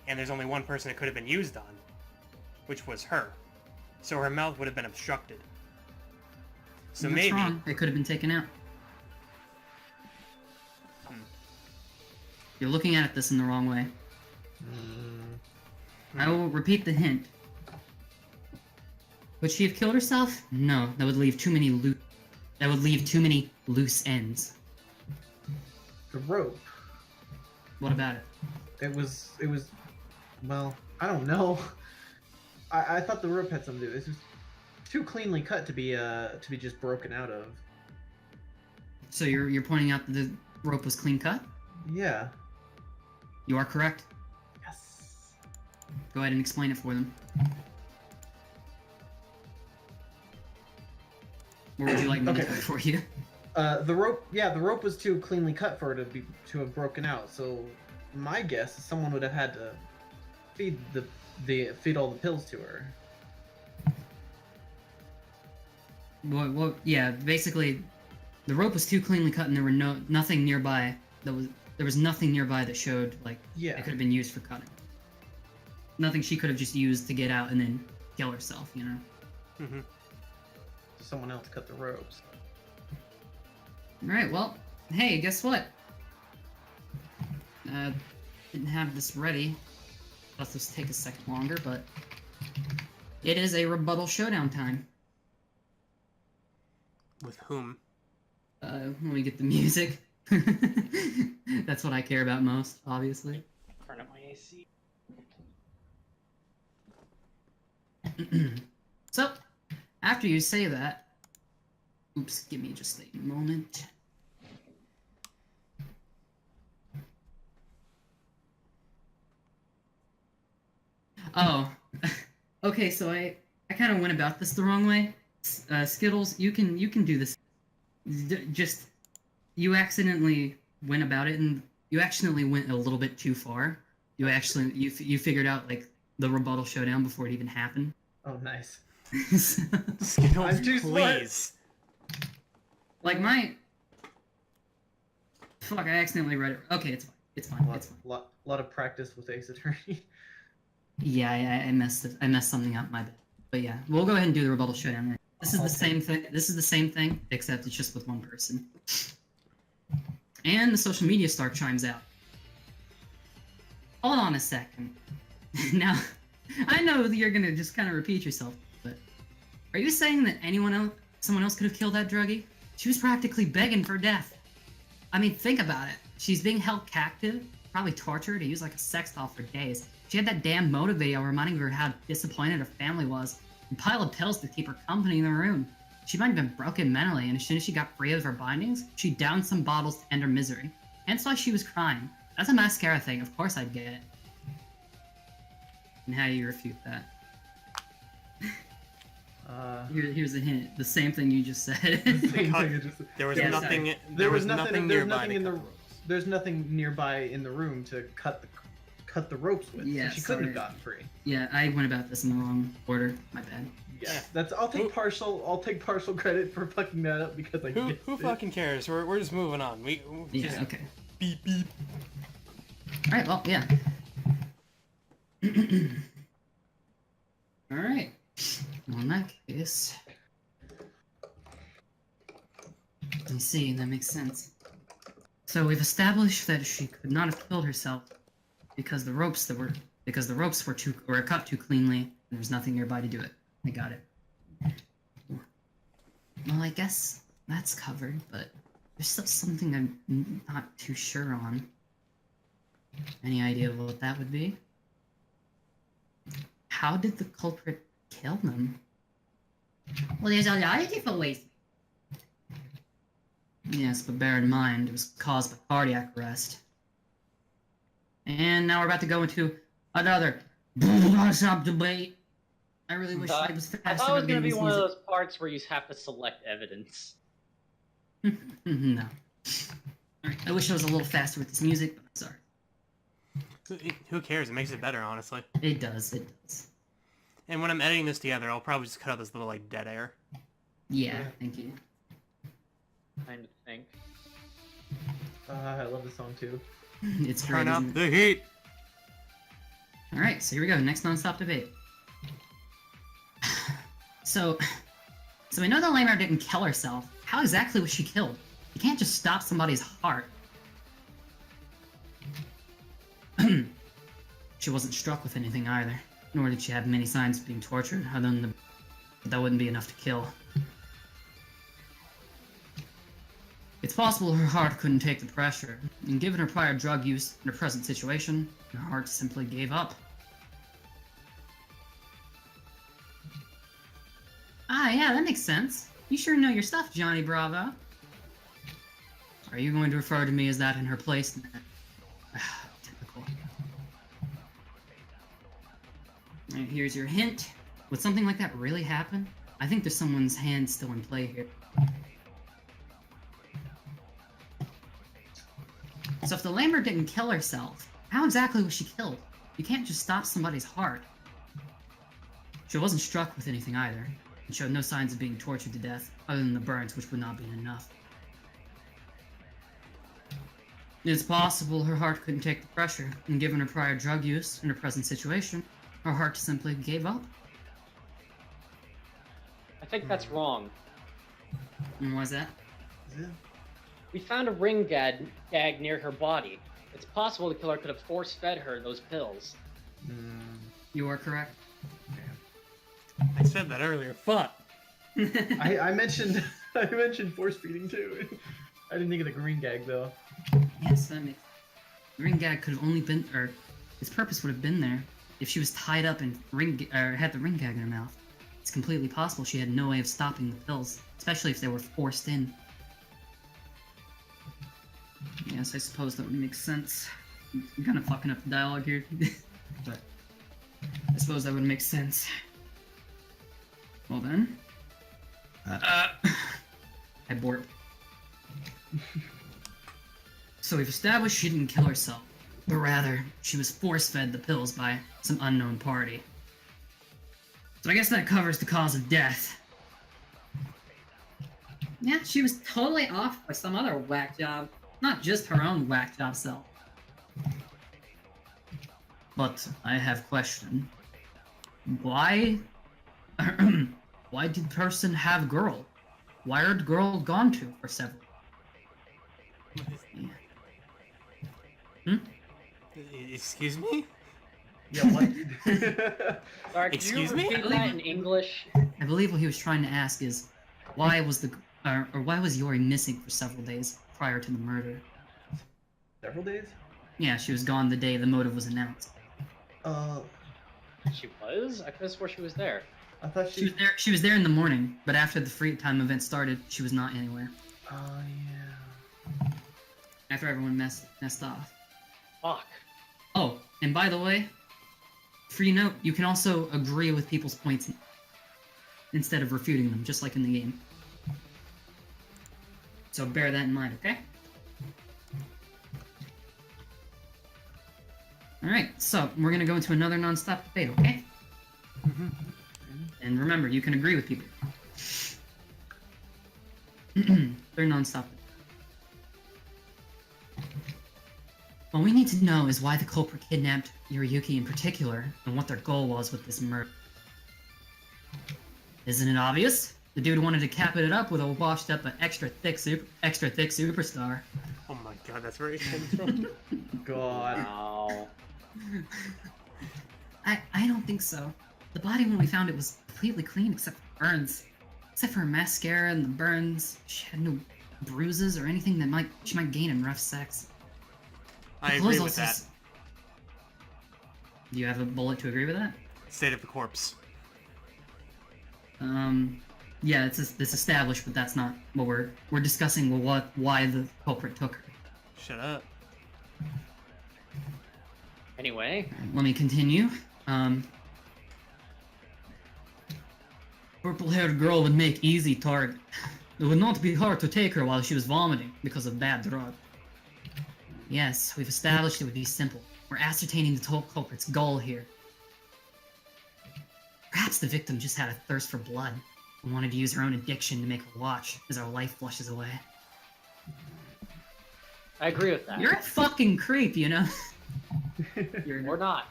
C: and there's only one person it could have been used on, which was her. So her mouth would have been obstructed. So
A: That's
C: maybe
A: wrong. It could have been taken out. You're looking at this in the wrong way.
B: Mm,
A: I will repeat the hint. Would she have killed herself? No, that would leave too many loose ends.
B: the rope.
A: What about it?
B: It was. Well, I don't know. I thought the rope had something to do. This was too cleanly cut to be just broken out of.
A: So you're pointing out that the rope was clean cut?
B: Yeah.
A: You are correct.
B: Yes.
A: Go ahead and explain it for them. Or would you like me to do it for you?
B: The rope was too cleanly cut for it to have broken out. So my guess is someone would have had to feed all the pills to her.
A: Well, yeah, basically, the rope was too cleanly cut, and there were nothing nearby. There was nothing nearby that showed like it could have been used for cutting. Nothing she could have just used to get out and then kill herself, you know.
C: Mm-hmm.
B: Someone else cut the ropes.
A: All right, well, hey, guess what? Didn't have this ready. Thought this would take a second longer, but it is a rebuttal showdown time.
C: With whom?
A: Let me get the music. That's what I care about most, obviously.
D: Turn up my AC.
A: So, after you say that, oops, give me just a moment. Oh, okay. So I kind of went about this the wrong way. Skittles, you can do this. Just you accidentally went about it, and you accidentally went a little bit too far. You figured out like the rebuttal showdown before it even happened.
B: Oh, nice.
C: Skittles,
B: I'm too
C: please.
A: Like my fuck, I accidentally read it. Okay, it's fine. It's fine. It's fine.
B: Lot of practice with Ace Attorney.
A: Yeah, I messed something up. My bad. But yeah, we'll go ahead and do the rebuttal showdown. This is the same thing. This is the same thing, except it's just with one person. And the social media star chimes out. Hold on a second. Now, I know that you're gonna just kind of repeat yourself, but are you saying that someone else could have killed that druggie? She was practically begging for death. I mean, think about it. She's being held captive, probably tortured, used like a sex doll for days. She had that damn motive video reminding her how disappointed her family was, and a pile of pills to keep her company in the room. She might have been broken mentally, and as soon as she got free of her bindings, she downed some bottles to end her misery. Hence why she was crying. That's a mascara thing, of course I'd get it. And how do you refute that? Here's a hint. The same thing you just said.
C: There was
A: Yeah,
C: nothing.
A: sorry.
C: There was nothing nearby.
B: There's nothing nearby in the room to cut the ropes with.
A: Yeah,
B: so she couldn't
A: sorry.
B: have gotten free.
A: Yeah, I went about this in the wrong order. My bad.
B: Yeah, I'll take partial credit for fucking that up because I
C: Who
B: guessed it.
C: fucking cares? We're just moving on. We
A: Yeah,
C: just
A: okay.
C: beep beep.
A: Alright, well, yeah. Alright. Well, in that case... Let me see, that makes sense. So we've established that she could not have killed herself because the ropes were cut too cleanly and there was nothing nearby to do it. I got it. Well, I guess that's covered, but there's still something I'm not too sure on. Any idea what that would be? How did the culprit kill them? Well, there's a lot of different ways. Yes, but bear in mind, it was caused by cardiac arrest. And now we're about to go into another debate. I really wish I was faster.
D: I thought it was going to be one of
A: music.
D: those parts where you have to select evidence.
A: No. Alright, I wish I was a little faster with this music, but I'm sorry.
C: Who cares? It makes it better, honestly.
A: It does, it does.
C: And when I'm editing this together, I'll probably just cut out this little like dead air.
A: Yeah, thank you.
D: Kind of think.
B: I love the song too.
A: It's great,
C: Turn up
A: isn't it?
C: the heat.
A: Alright, so here we go, next non-stop debate. So we know that Lamar didn't kill herself. How exactly was she killed? You can't just stop somebody's heart. She wasn't struck with anything either, nor did she have many signs of being tortured, other than the... But that wouldn't be enough to kill. It's possible her heart couldn't take the pressure, and given her prior drug use and her present situation, her heart simply gave up. Ah, yeah, that makes sense. You sure know your stuff, Johnny Bravo. Are you going to refer to me as that in her place? Typical. Alright, here's your hint. Would something like that really happen? I think there's someone's hand still in play here. So if the Lambert didn't kill herself, how exactly was she killed? You can't just stop somebody's heart. She wasn't struck with anything either, and showed no signs of being tortured to death, other than the burns, which would not be enough. It's possible her heart couldn't take the pressure, and given her prior drug use and her present situation, her heart simply gave up.
D: I think that's wrong.
A: And why's that?
B: Is it?
D: We found a ring gag near her body. It's possible the killer could have force-fed her those pills.
A: You are correct.
C: I said that earlier. Fuck.
B: I mentioned force feeding too. I didn't think of the green gag though.
A: Yes, that makes... The ring gag could have only been... or its purpose would have been there if she was tied up and had the ring gag in her mouth. It's completely possible she had no way of stopping the pills, especially if they were forced in. Yes, I suppose that would make sense. I'm kind of fucking up the dialogue here. But I suppose that would make sense. Well then. I borked. So we've established she didn't kill herself, but rather, she was force-fed the pills by some unknown party. So I guess that covers the cause of death. Yeah, she was totally off by some other whack job. Not just her own whack job self. But I have a question. Why... why did person have girl? Why are girl gone to for several?
C: Excuse me?
B: Yeah, what?
D: Sorry, could
C: Excuse
D: you
C: me?
D: repeat that in English?
A: I believe what he was trying to ask is, why was the... or why was Yori missing for several days prior to the murder?
B: Several days?
A: Yeah, she was gone the day the motive was announced.
D: She was? I could have swore she was there.
B: I thought
A: She was there. She was there in the morning, but after the free time event started, she was not anywhere.
B: Oh yeah.
A: After everyone messed off.
D: Fuck.
A: Oh, and by the way, free note: you can also agree with people's points instead of refuting them, just like in the game. So bear that in mind, okay? Alright, so we're gonna go into another non-stop debate, okay? And remember, you can agree with people. They're non-stop. What we need to know is why the culprit kidnapped Yoriyuke in particular, and what their goal was with this murder. Isn't it obvious? The dude wanted to cap it up with a washed-up, extra thick superstar.
C: Oh my god, that's where it comes from.
B: God.
D: Wow.
A: I don't think so. The body when we found it was completely clean except for burns. Except for her mascara and the burns, she had no bruises or anything that she might gain in rough sex.
C: I
A: The
C: agree
A: clothes
C: with
A: also
C: that.
A: Do you have a bullet to agree with that?
C: State of the corpse.
A: Yeah, it's established, but that's not what we're discussing. Why the culprit took her.
C: Shut up.
D: Anyway.
A: Let me continue. Purple-haired girl would make easy target. It would not be hard to take her while she was vomiting because of bad drug. Yes, we've established it would be simple. We're ascertaining the total culprit's goal here. Perhaps the victim just had a thirst for blood and wanted to use her own addiction to make her watch as her life flushes away.
D: I agree with that.
A: You're a fucking creep, you know?
D: Or not.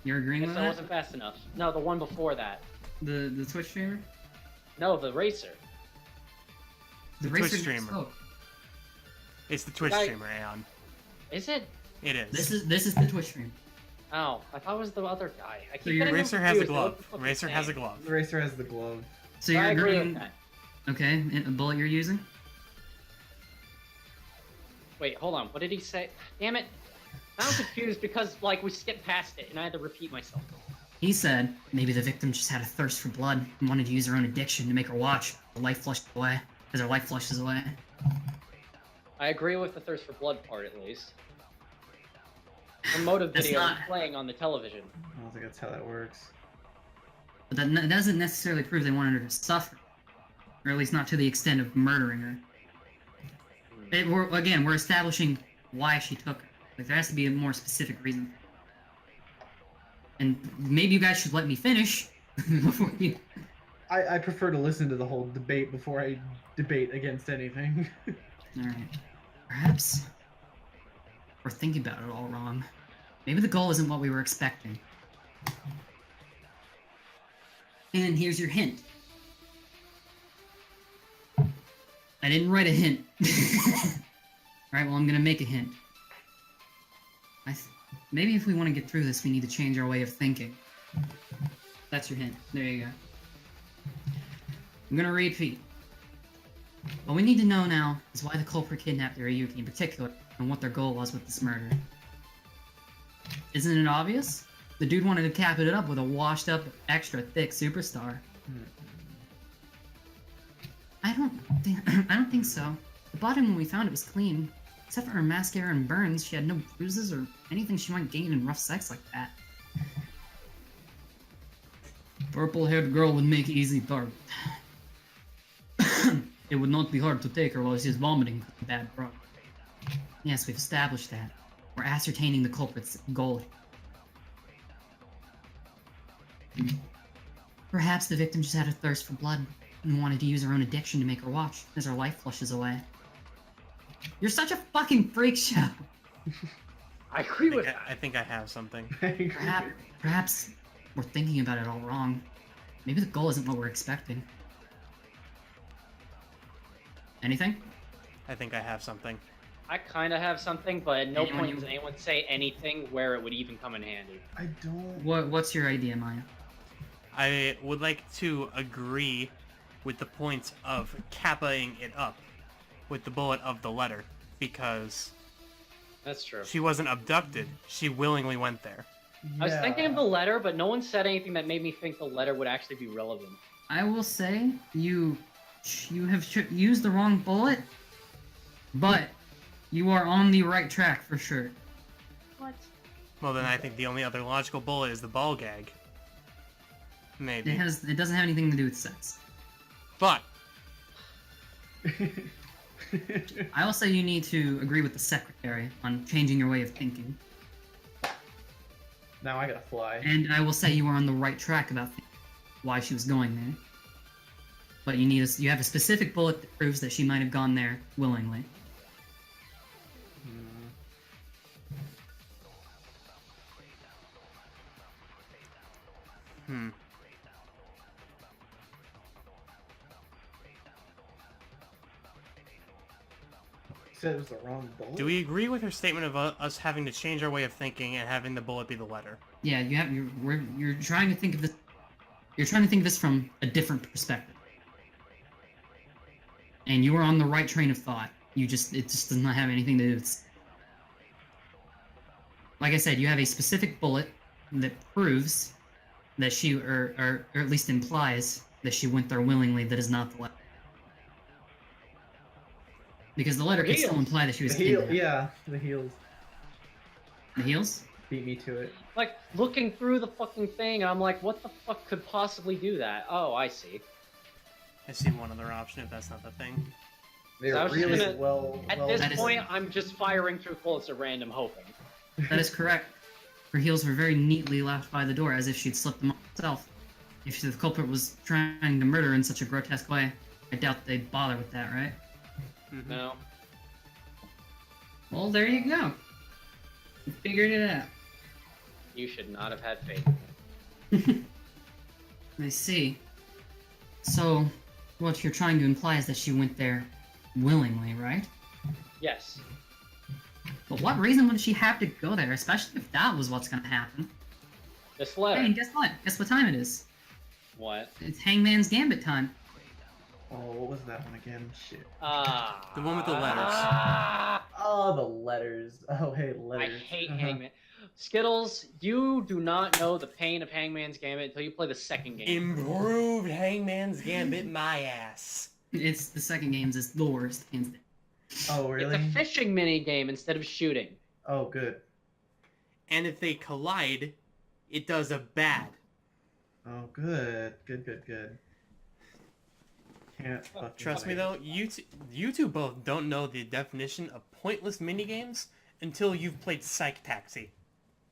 A: You're agreeing
D: Guess
A: with
D: I
A: that?
D: wasn't fast enough. No, the one before that.
A: The Twitch streamer?
D: No, the racer.
A: The
C: Twitch
A: racer
C: streamer.
A: spoke.
C: It's the Twitch
D: Guy-
C: streamer, Aeon.
D: Is it?
C: It is.
A: This is the Twitch stream.
D: Oh, I thought it was the other guy. I
A: So
D: keep
A: your
D: getting
C: Racer has a
D: confused. They're
C: glove.
D: the fucking
C: Racer has a
D: same.
C: glove.
B: The racer has the glove.
A: So you're
D: I agree
A: agreeing...
D: with that.
A: Okay, a bullet you're using?
D: Wait, hold on. What did he say? Damn it! Now I'm confused because like we skipped past it and I had to repeat myself.
A: He said maybe the victim just had a thirst for blood and wanted to use her own addiction to make her watch. The life flushed away. As her life flushes away.
D: I agree with the thirst for blood part at least. The motive
A: That's
D: video
A: not-
D: is playing on the television.
B: I don't think that's how that works.
A: But that doesn't necessarily prove they wanted her to suffer. Or at least not to the extent of murdering her. We're establishing why she took her. Like, there has to be a more specific reason. And maybe you guys should let me finish before you...
B: I prefer to listen to the whole debate before I debate against anything.
A: Alright. Perhaps we're thinking about it all wrong. Maybe the goal isn't what we were expecting. And here's your hint. I didn't write a hint. Alright, well, I'm gonna make a hint. Maybe if we want to get through this, we need to change our way of thinking. That's your hint. There you go. I'm gonna repeat. What we need to know now is why the culprit kidnapped Yoriyuke in particular, and what their goal was with this murder. Isn't it obvious? The dude wanted to cap it up with a washed-up, extra-thick superstar. I don't think so. The body when we found it was clean. Except for her mascara and burns, she had no bruises or anything she might gain in rough sex like that. Purple-haired girl would make easy target. It would not be hard to take her while she's vomiting bad breath. Yes, we've established that. We're ascertaining the culprit's goal. Perhaps the victim just had a thirst for blood and wanted to use her own addiction to make her watch as her life flushes away. You're such a fucking freak show!
D: I agree with that.
C: I think I have something.
A: Perhaps we're thinking about it all wrong. Maybe the goal isn't what we're expecting. Anything?
C: I think I have something.
D: I kind of have something, but at no
A: Anyone
D: point
A: you-
D: does anyone say anything where it would even come in handy.
B: I don't.
A: What's your idea, Maya?
C: I would like to agree with the points of kappaing it up with the bullet of the letter, because
D: That's true.
C: she wasn't abducted. She willingly went there.
D: I was thinking of the letter, but no one said anything that made me think the letter would actually be relevant.
A: I will say you have used the wrong bullet, but you are on the right track for sure.
D: What?
C: Well, then I think the only other logical bullet is the ball gag. Maybe.
A: It doesn't have anything to do with sex.
C: But
A: I will say you need to agree with the secretary on changing your way of thinking.
B: Now I gotta fly.
A: And I will say you are on the right track about why she was going there. But you have a specific bullet that proves that she might have gone there willingly.
C: Hmm.
B: Said it was the wrong bullet.
C: Do we agree with her statement of us having to change our way of thinking and having the bullet be the letter?
A: Yeah, you're trying to think of this. You're trying to think of this from a different perspective, and you are on the right train of thought. It just does not have anything to do with. Like I said, you have a specific bullet that proves that she, or at least implies that she went there willingly. That is not the letter, because the letter could still imply that she was
B: The heel,
A: kidnapped.
B: yeah, the heels
A: The heels.
B: beat me to it.
D: Like, looking through the fucking thing, and I'm like, what the fuck could possibly do that? Oh, I see.
C: I see one other option if that's not the thing.
B: They're
D: So I was just
B: really
D: gonna-
B: well.
D: At
B: well
D: this
A: That is-
D: point, I'm just firing through bullets at random, hoping.
A: That is correct. Her heels were very neatly left by the door, as if she'd slipped them on herself. If the culprit was trying to murder in such a grotesque way, I doubt they'd bother with that, right?
C: Mhm.
D: No.
A: Well, there you go. You figured it out.
D: You should not have had faith in me.
A: I see. So, what you're trying to imply is that she went there willingly, right?
D: Yes.
A: But But what reason would she have to go there, especially if that was what's gonna happen?
D: This letter.
A: Hey, and guess what? Guess what time it is?
D: What?
A: It's Hangman's Gambit time.
B: Oh, what was that one again? Shit.
C: The one with the letters.
B: Oh, the letters. Oh, hey,
D: I
B: letters.
D: hate Hangman. Skittles, you do not know the pain of Hangman's Gambit until you play the second game.
C: Improved Hangman's Gambit, my ass.
A: It's the second game's is the worst, hands down.
B: Oh, really?
D: It's a fishing mini game instead of shooting.
B: Oh, good.
C: And if they collide, it does a bad.
B: Oh, good. Good. Can't fucking
C: Trust me
B: wait.
C: though, you two both don't know the definition of pointless minigames until you've played Psych Taxi.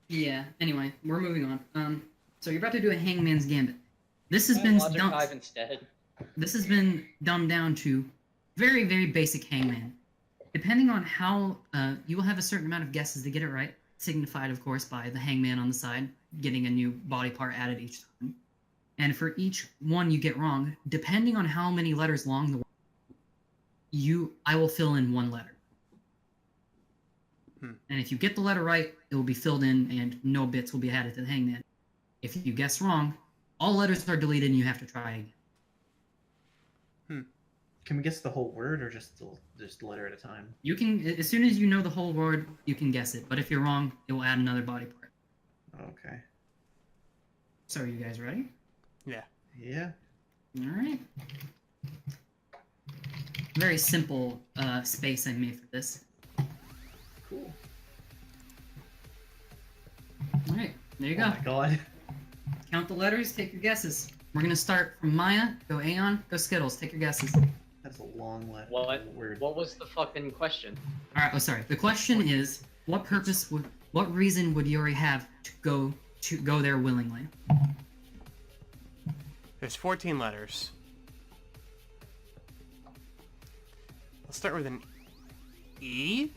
A: Yeah, anyway, we're moving on. So you're about to do a Hangman's Gambit. This has been
D: Logic 5 instead.
A: This has been dumbed down to very, very basic Hangman. Depending on how, you will have a certain amount of guesses to get it right, signified, of course, by the hangman on the side, getting a new body part added each time. And for each one you get wrong, depending on how many letters long the word, I will fill in one letter. And if you get the letter right, it will be filled in and no bits will be added to the hangman. If you guess wrong, all letters are deleted and you have to try again.
B: Can we guess the whole word or just a letter at a time?
A: You can, as soon as you know the whole word, you can guess it. But if you're wrong, it will add another body part.
B: Okay.
A: So are you guys ready?
C: Yeah.
B: Yeah.
A: All right. Very simple space I made for this.
B: Cool.
A: All right, there you
B: Oh
A: go.
B: my god.
A: Count the letters, take your guesses. We're gonna start from Maya, go Aeon, go Skittles, take your guesses.
B: That's a long letter.
D: What?
B: Word.
D: What was the fucking question?
A: All right, oh sorry. The question is, what reason would Yori have to go there willingly?
C: There's 14 letters. Let's start with an E.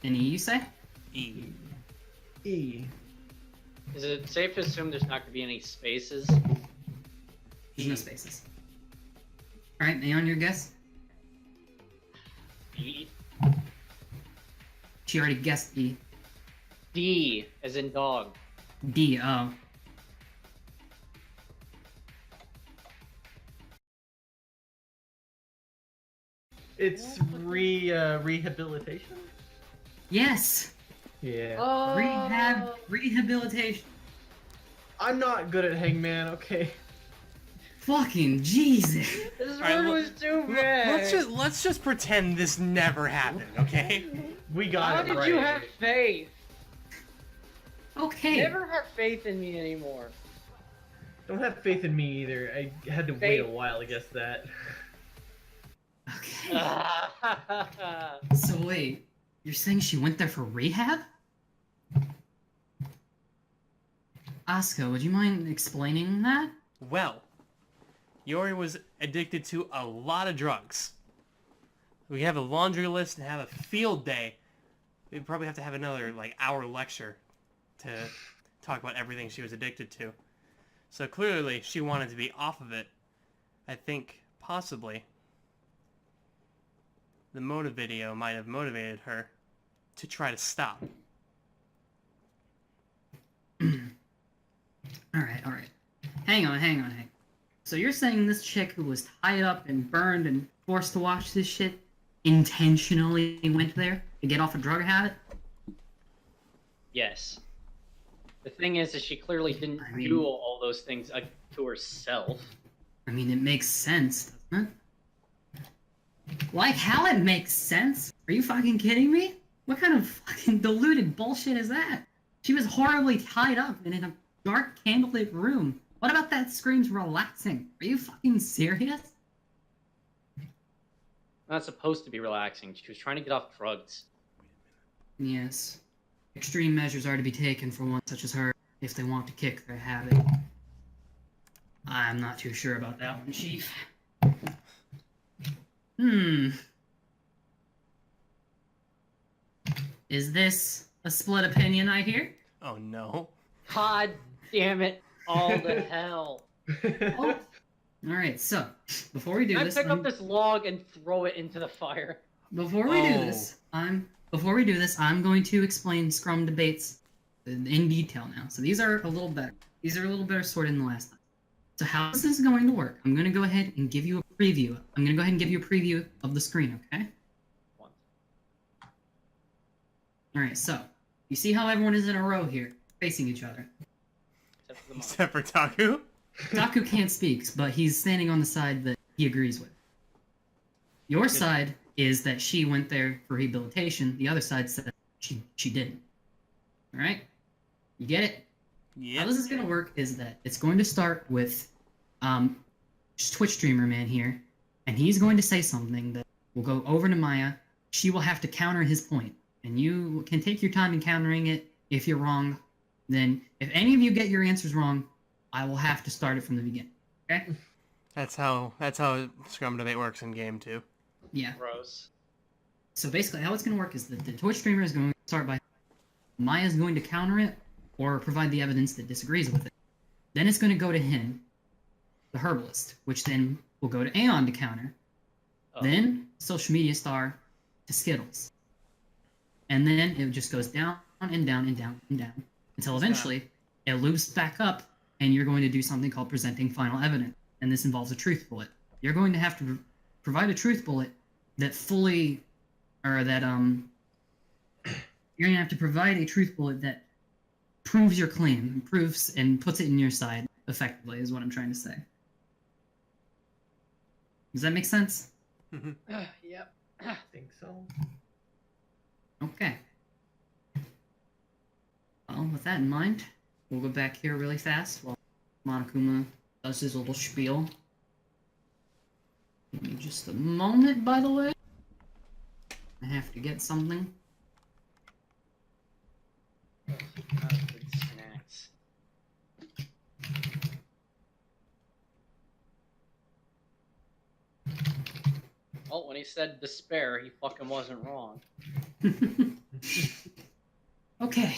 A: Any you say?
C: E.
B: E.
D: Is it safe to assume there's not going to be any spaces?
A: There's no spaces. All right, Aeon, your guess?
D: B.
A: She already guessed E.
D: D, as in dog.
A: D. Oh.
B: It's rehabilitation?
A: Yes.
B: Yeah.
D: Oh.
A: Rehabilitation.
B: I'm not good at Hangman, okay.
A: Fucking Jesus.
D: This
C: Alright,
D: word
C: well,
D: was too bad.
C: Let's just pretend this never happened, okay?
B: We got
D: How
B: it
D: did
B: right.
D: you have faith?
A: Okay.
D: Never have faith in me anymore.
B: Don't have faith in me either. I had to wait a while to guess that.
A: Okay. So wait, you're saying she went there for rehab? Asuka, would you mind explaining that?
C: Well, Yori was addicted to a lot of drugs. We have a laundry list and have a field day. We'd probably have to have another hour lecture to talk about everything she was addicted to. So clearly she wanted to be off of it. I think possibly the motive video might have motivated her to try to stop.
A: Alright. Hang on. So you're saying this chick who was tied up and burned and forced to watch this shit intentionally went there to get off a drug habit?
D: Yes. The thing is she clearly didn't do all those things to herself.
A: I mean, it makes sense, doesn't it? Like how it makes sense? Are you fucking kidding me? What kind of fucking deluded bullshit is that? She was horribly tied up and in a dark candlelit room. What about that screams relaxing? Are you fucking serious?
D: Not supposed to be relaxing. She was trying to get off drugs.
A: Yes. Extreme measures are to be taken for one such as her if they want to kick their habit. I'm not too sure about that one, Chief. Is this a split opinion, I hear?
C: Oh no.
D: God damn it. All the hell.
A: Alright, so, before we do
D: Can I
A: this...
D: pick up this log and throw it into the fire?
A: before we do this, I'm going to explain Scrum debates in detail now. So these are a little better. These are a little better sorted than the last time. So how is this going to work? I'm going to go ahead and give you a preview. I'm going to go ahead and give you a preview of the screen, okay? Alright, so, you see how everyone is in a row here, facing each other?
C: Except for Taku?
A: Taku can't speak, but he's standing on the side that he agrees with. Your side is that she went there for rehabilitation. The other side said she didn't. Alright? You get it?
C: Yeah.
A: How this is going to work is that it's going to start with Twitch streamer man here, and he's going to say something that will go over to Maya. She will have to counter his point, and you can take your time in countering it. If you're wrong, then if any of you get your answers wrong, I will have to start it from the beginning. Okay?
C: That's how Scrum debate works in game 2.
A: Yeah.
D: Gross.
A: So basically, how it's going to work is that the Twitch streamer is going to start by Maya's going to counter it or provide the evidence that disagrees with it. Then it's going to go to him, the herbalist, which then will go to Aeon to counter.
D: Oh.
A: Then social media star to Skittles. And then it just goes down and down and down and down until eventually it loops back up and you're going to do something called presenting final evidence. And this involves a truth bullet. You're going to have to provide a truth bullet that fully, or that, you're going to have to provide a truth bullet that proves your claim, proves and puts it in your side effectively, is what I'm trying to say. Does that make sense?
D: Yep.
B: I think so.
A: Okay. Well, with that in mind, we'll go back here really fast while Monokuma does his little spiel. Give me just a moment, by the way. I have to get something.
D: Good snacks. Well, when he said despair, he fucking wasn't wrong.
A: Okay.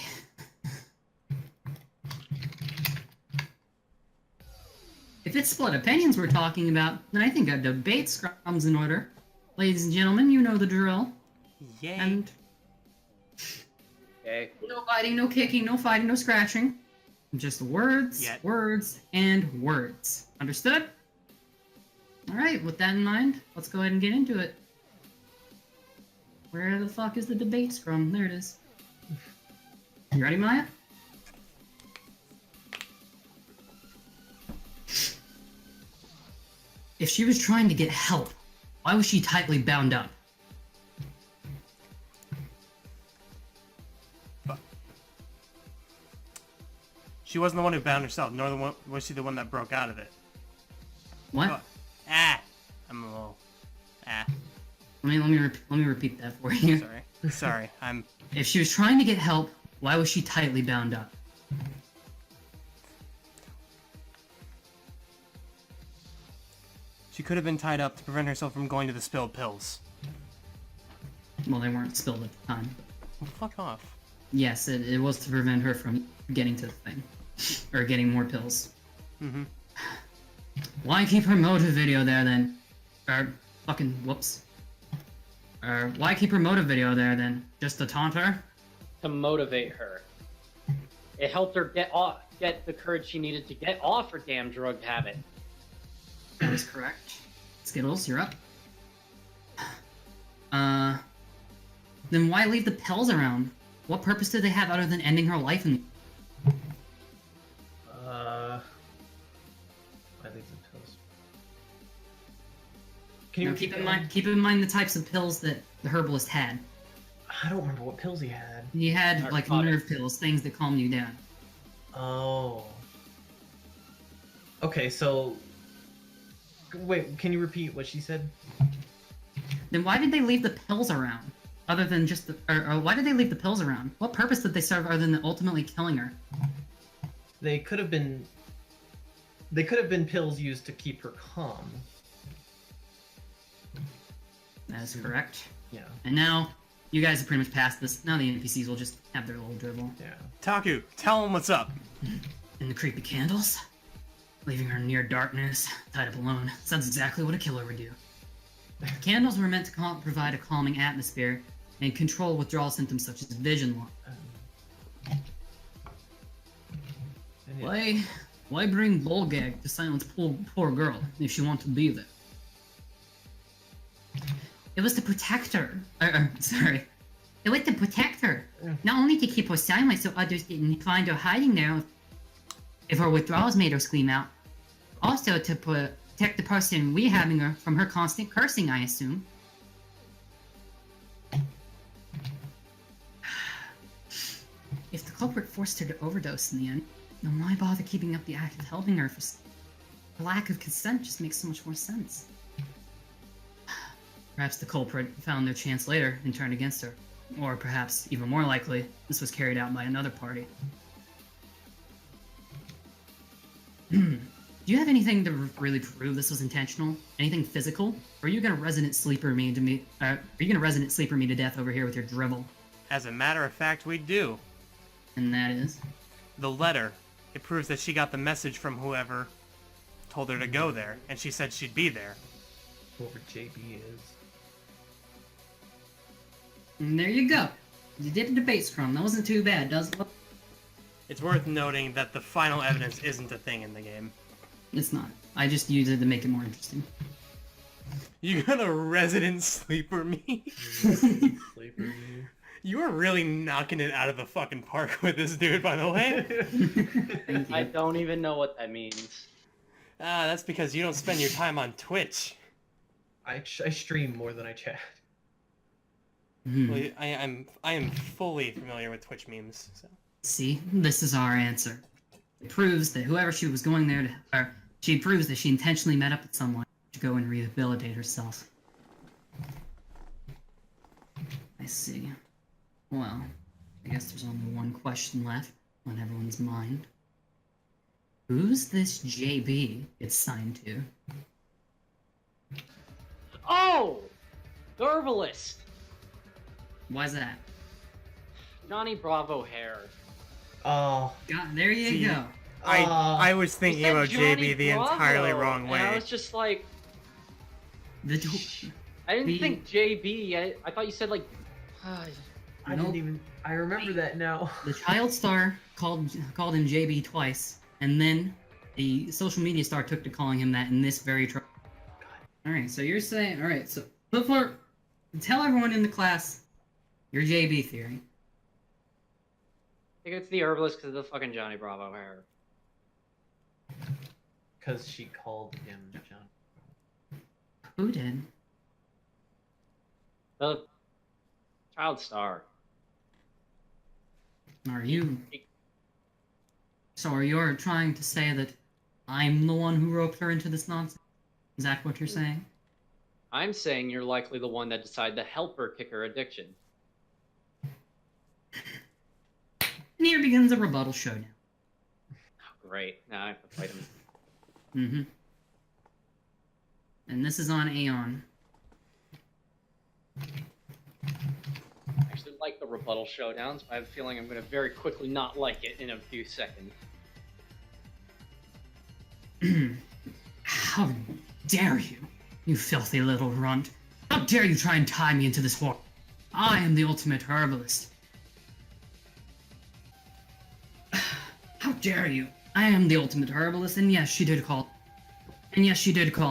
A: If it's split opinions we're talking about, then I think a debate scrum's in order. Ladies and gentlemen, you know the drill.
C: Yay.
A: And
D: Okay.
A: no biting, no kicking, no fighting, no scratching. Just words,
C: Yet.
A: words, and words. Understood? Alright, with that in mind, let's go ahead and get into it. Where the fuck is the debate scrum? There it is. You ready, Maya? If she was trying to get help, why was she tightly bound up?
C: She wasn't the one who bound herself, nor was she the one that broke out of it.
A: What?
C: Oh, I'm a little...
A: Let me repeat that for you.
C: Sorry,
A: If she was trying to get help, why was she tightly bound up?
C: She could have been tied up to prevent herself from going to the spilled pills.
A: Well, they weren't spilled at the time.
C: Well, fuck off.
A: Yes, it was to prevent her from getting to the thing. Or getting more pills.
C: Mm-hmm.
A: Why keep her motive video there then? Fucking whoops. Why keep her motive video there then? Just to taunt her?
D: To motivate her. It helped her get the courage she needed to get off her damn drug habit.
A: That is correct. Skittles, you're up. Then why leave the pills around? What purpose did they have other than ending her life in...
B: I think the pills. Can you
A: Now, keep in mind the types of pills that the herbalist had.
B: I don't remember what pills he had.
A: He had like
D: Narcotics.
A: nerve pills, things that calm you down.
B: Oh. Okay, so wait, can you repeat what she said?
A: Then why did they leave the pills around? Other than just the... Or why did they leave the pills around? What purpose did they serve other than ultimately killing her?
B: They could have been pills used to keep her calm.
A: That is correct.
B: Yeah.
A: And now, you guys have pretty much passed this. Now the NPCs will just have their little dribble.
B: Yeah.
C: Taku, tell him what's up.
A: And the creepy candles? Leaving her near darkness, tied up alone. Sounds exactly what a killer would do. Candles were meant to provide a calming atmosphere and control withdrawal symptoms such as vision loss. Why bring Bolgag to silence poor girl if she wants to be there? It was to protect her. Sorry. It was to protect her. Not only to keep her silent so others didn't find her hiding there if her withdrawals made her scream out. Also to protect the person rehabbing her from her constant cursing, I assume. If the culprit forced her to overdose in the end, then why bother keeping up the act of helping her? For lack of consent just makes so much more sense. Perhaps the culprit found their chance later and turned against her. Or perhaps, even more likely, this was carried out by another party. Do you have anything to really prove this was intentional? Anything physical? Or are you gonna resident sleeper me to death over here with your drivel?
C: As a matter of fact, we do.
A: And that is?
C: The letter. It proves that she got the message from whoever told her to go there, and she said she'd be there.
B: Whoever JB is.
A: And there you go. You did a debate scrum. That wasn't too bad, does it?
C: It's worth noting that the final evidence isn't a thing in the game.
A: It's not. I just used it to make it more interesting.
C: You gonna resident sleeper me?
B: Sleeper me.
C: You are really knocking it out of the fucking park with this dude, by the way.
A: Thank you.
D: I don't even know what that means.
C: That's because you don't spend your time on Twitch.
B: I stream more than I chat.
C: Well, I am fully familiar with Twitch memes. So.
A: See, this is our answer. It proves that whoever she was going there to, she proves that she intentionally met up with someone to go and rehabilitate herself. I see. Well, I guess there's only one question left on everyone's mind. Who's this JB it's signed to?
D: Oh! The herbalist!
A: Why's that?
D: Johnny Bravo hair.
B: Oh.
A: God, there you
C: See,
A: go.
C: I was thinking
D: You said
C: about
D: Johnny
C: JB the
D: Bravo,
C: entirely wrong way.
D: And I was just like,
A: The
D: I didn't think JB. I thought you said like.
B: I didn't even. I remember that now.
A: The child star called him JB twice, and then the social media star took to calling him that in this very trial. Alright, so you're saying, alright, so tell everyone in the class your JB theory.
D: I think it's the herbalist because of the fucking Johnny Bravo hair.
B: Because she called him John.
A: Who did?
D: The child star.
A: Are you... So are you trying to say that I'm the one who roped her into this nonsense? Is that what you're saying?
D: I'm saying you're likely the one that decided to help her kick her addiction.
A: And here begins a rebuttal showdown.
D: Oh, great. Now I have to fight him.
A: Mm-hmm. And this is on Aeon.
D: I actually like the rebuttal showdowns, but I have a feeling I'm going to very quickly not like it in a few seconds.
A: How dare you, you filthy little runt. How dare you try and tie me into this war? I am the ultimate herbalist. How dare you? I am the ultimate herbalist, and yes, she did call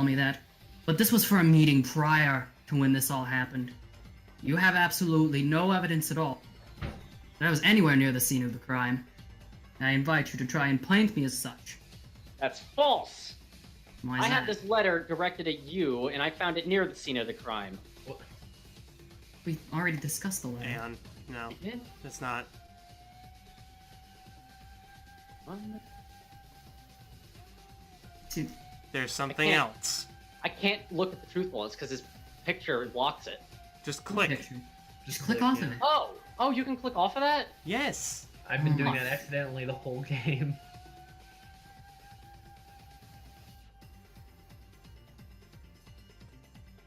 A: me that. But this was for a meeting prior to when this all happened. You have absolutely no evidence at all that I was anywhere near the scene of the crime. And I invite you to try and paint me as such.
D: That's false!
A: Why is
D: I
A: that?
D: had this letter directed at you, and I found it near the scene of the crime.
A: We already discussed the letter.
C: And no,
D: You did?
C: it's not.
D: What?
A: Dude,
C: There's something
D: can't-
C: else.
D: I can't look at the truth wall. It's because his picture blocks it.
C: Just click.
A: picture. Just click off of it.
D: Oh, you can click off of that?
C: Yes.
B: I've been doing that accidentally the whole game.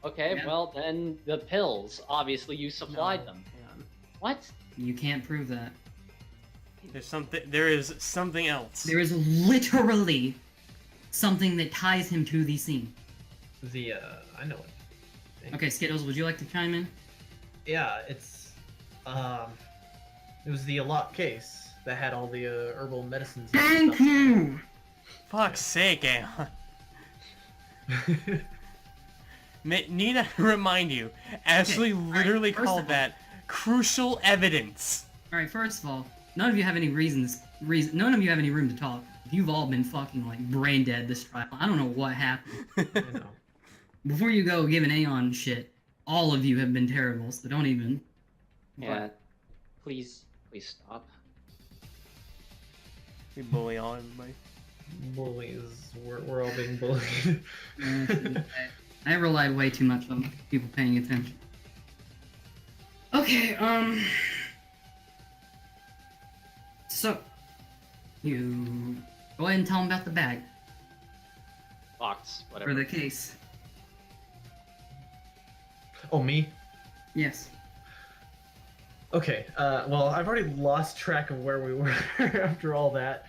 D: Okay,
A: Yeah.
D: well then the pills. Obviously you supplied
C: No.
D: them.
C: Hang on.
D: What?
A: You can't prove that.
C: There is something else.
A: There is literally something that ties him to the scene.
B: I know it.
A: Okay, Skittles, would you like to chime in?
B: Yeah, it was the lock case that had all the herbal medicines. And stuff.
A: you!
C: Fuck's sake, Aeon. Need to remind you, Ashley literally
A: first
C: called
A: of all-
C: that crucial evidence.
A: Alright, first of all, none of you have any none of you have any room to talk. You've all been fucking, like, brain dead this trial. I don't know what happened.
B: I know.
A: Before you go giving Aeon shit, all of you have been terrible, so don't even.
D: Yeah. Please stop.
C: We bully all everybody.
B: Bullies. We're all being bullied.
A: I relied way too much on people paying attention. Okay, so, you go ahead and tell them about the bag,
D: Box, whatever.
A: or the case.
B: Oh, me?
A: Yes.
B: Okay, well, I've already lost track of where we were after all that.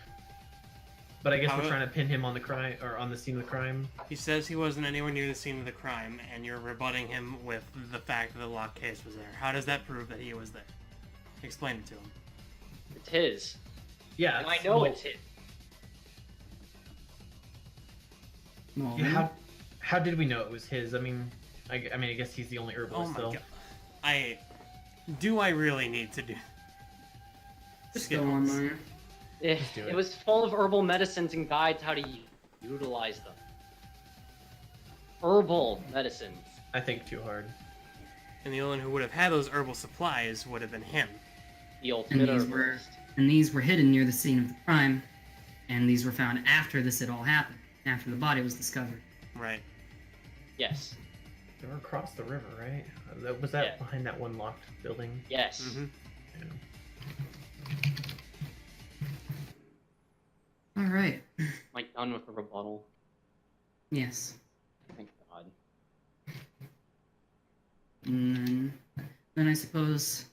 B: But I guess we're trying to pin him on the crime, or on the scene of the crime.
C: He says he wasn't anywhere near the scene of the crime, and you're rebutting him with the fact that the locked case was there. How does that prove that he was there? Explain it to him.
D: It's his.
B: Yeah,
D: And I know it's his.
A: Well,
B: Yeah, how did we know it was his? I mean, I guess he's the only
C: Oh
B: herbalist,
C: my
B: though.
C: god. Do I really need to do...
A: just go on there.
B: do it.
D: It was full of herbal medicines and guides how to utilize them. Herbal medicines.
B: I think too hard.
C: And the only one who would have had those herbal supplies would have been him.
D: The ultimate
A: these
D: herbalist.
A: And these were hidden near the scene of the crime, and these were found after this had all happened, after the body was discovered.
C: Right.
D: Yes.
B: They were across the river, right? Was that
D: Yeah.
B: behind that one locked building?
D: Yes.
C: Mm-hmm.
B: Yeah.
A: Alright.
D: Am I done with the rebuttal?
A: Yes.
D: Thank God.
A: And then I suppose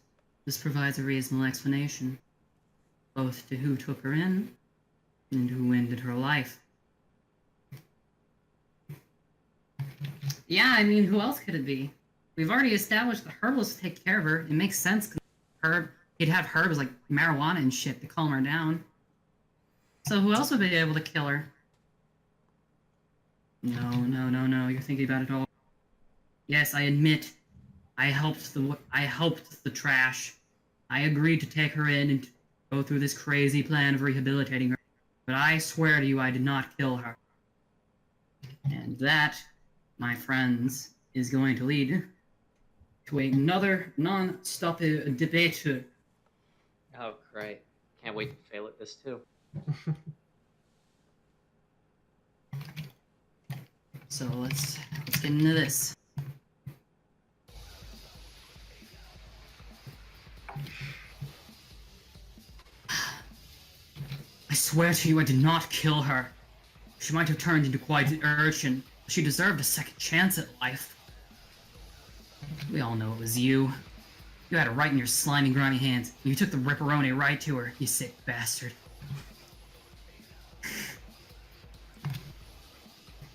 A: this provides a reasonable explanation, both to who took her in, and who ended her life. Yeah, I mean, who else could it be? We've already established the herbalists take care of her. It makes sense, because he'd have herbs like marijuana and shit to calm her down. So who else would be able to kill her? No, you're thinking about it all. Yes, I admit, I helped the trash. I agreed to take her in and go through this crazy plan of rehabilitating her. But I swear to you, I did not kill her. And that, my friends, is going to lead to another non-stop debate.
D: Oh, great. Can't wait to fail at this too.
A: So let's get into this. I swear to you, I did not kill her. She might have turned into quite the urchin, but she deserved a second chance at life. We all know it was you. You had her right in your slimy, grimy hands, and you took the ripperoni right to her, you sick bastard.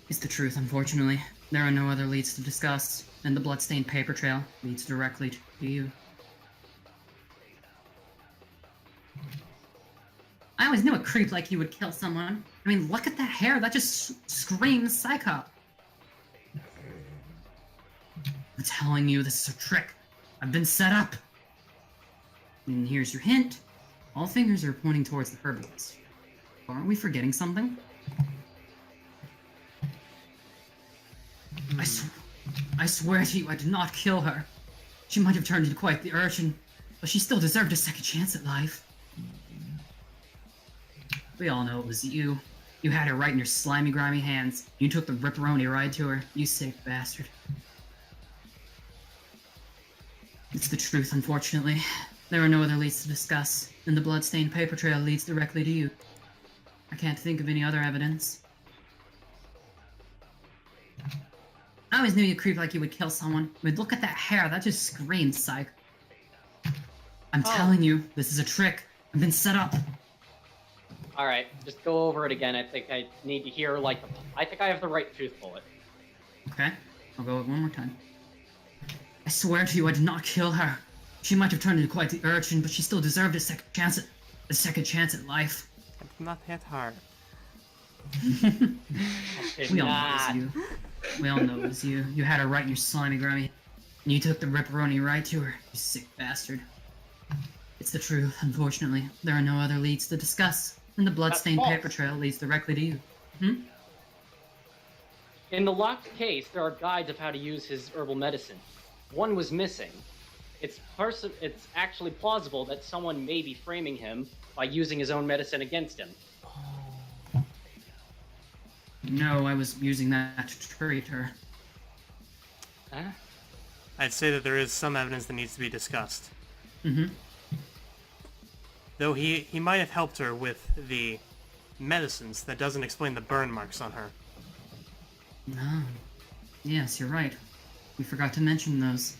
A: It's the truth, unfortunately. There are no other leads to discuss, and the bloodstained paper trail leads directly to you. I always knew a creep like you would kill someone. I mean, look at that hair. That just screams psycho. I'm telling you, this is a trick. I've been set up. And here's your hint. All fingers are pointing towards the herbalist. Aren't we forgetting something? I swear to you, I did not kill her. She might have turned into quite the urchin, but she still deserved a second chance at life. We all know it was you. You had her right in your slimy, grimy hands. You took the ripperoni right to her, you sick bastard. It's the truth, unfortunately. There are no other leads to discuss, and the bloodstained paper trail leads directly to you. I can't think of any other evidence. I always knew you creep like you would kill someone. I mean, look at that hair. That just screams psych. I'm telling you, this is a trick. I've been set up.
D: Alright, just go over it again. I think I need to hear, like, I think I have the right tooth bullet.
A: Okay, I'll go one more time. I swear to you, I did not kill her. She might have turned into quite the urchin, but she still deserved a second chance at life.
C: It's not that hard.
A: We all know it was you. We all know it was you. You had her right in your slimy grubby. And you took the ripperoni right to her, you sick bastard. It's the truth, unfortunately. There are no other leads to discuss, and the bloodstained
D: false.
A: paper trail leads directly to you.
D: In the locked case, there are guides of how to use his herbal medicine. One was missing. It's actually plausible that someone may be framing him by using his own medicine against him.
A: No, I was using that to treat her.
D: Huh?
C: I'd say that there is some evidence that needs to be discussed.
A: Mm-hmm.
C: Though he might have helped her with the medicines, that doesn't explain the burn marks on her.
A: No. Yes, you're right. We forgot to mention those.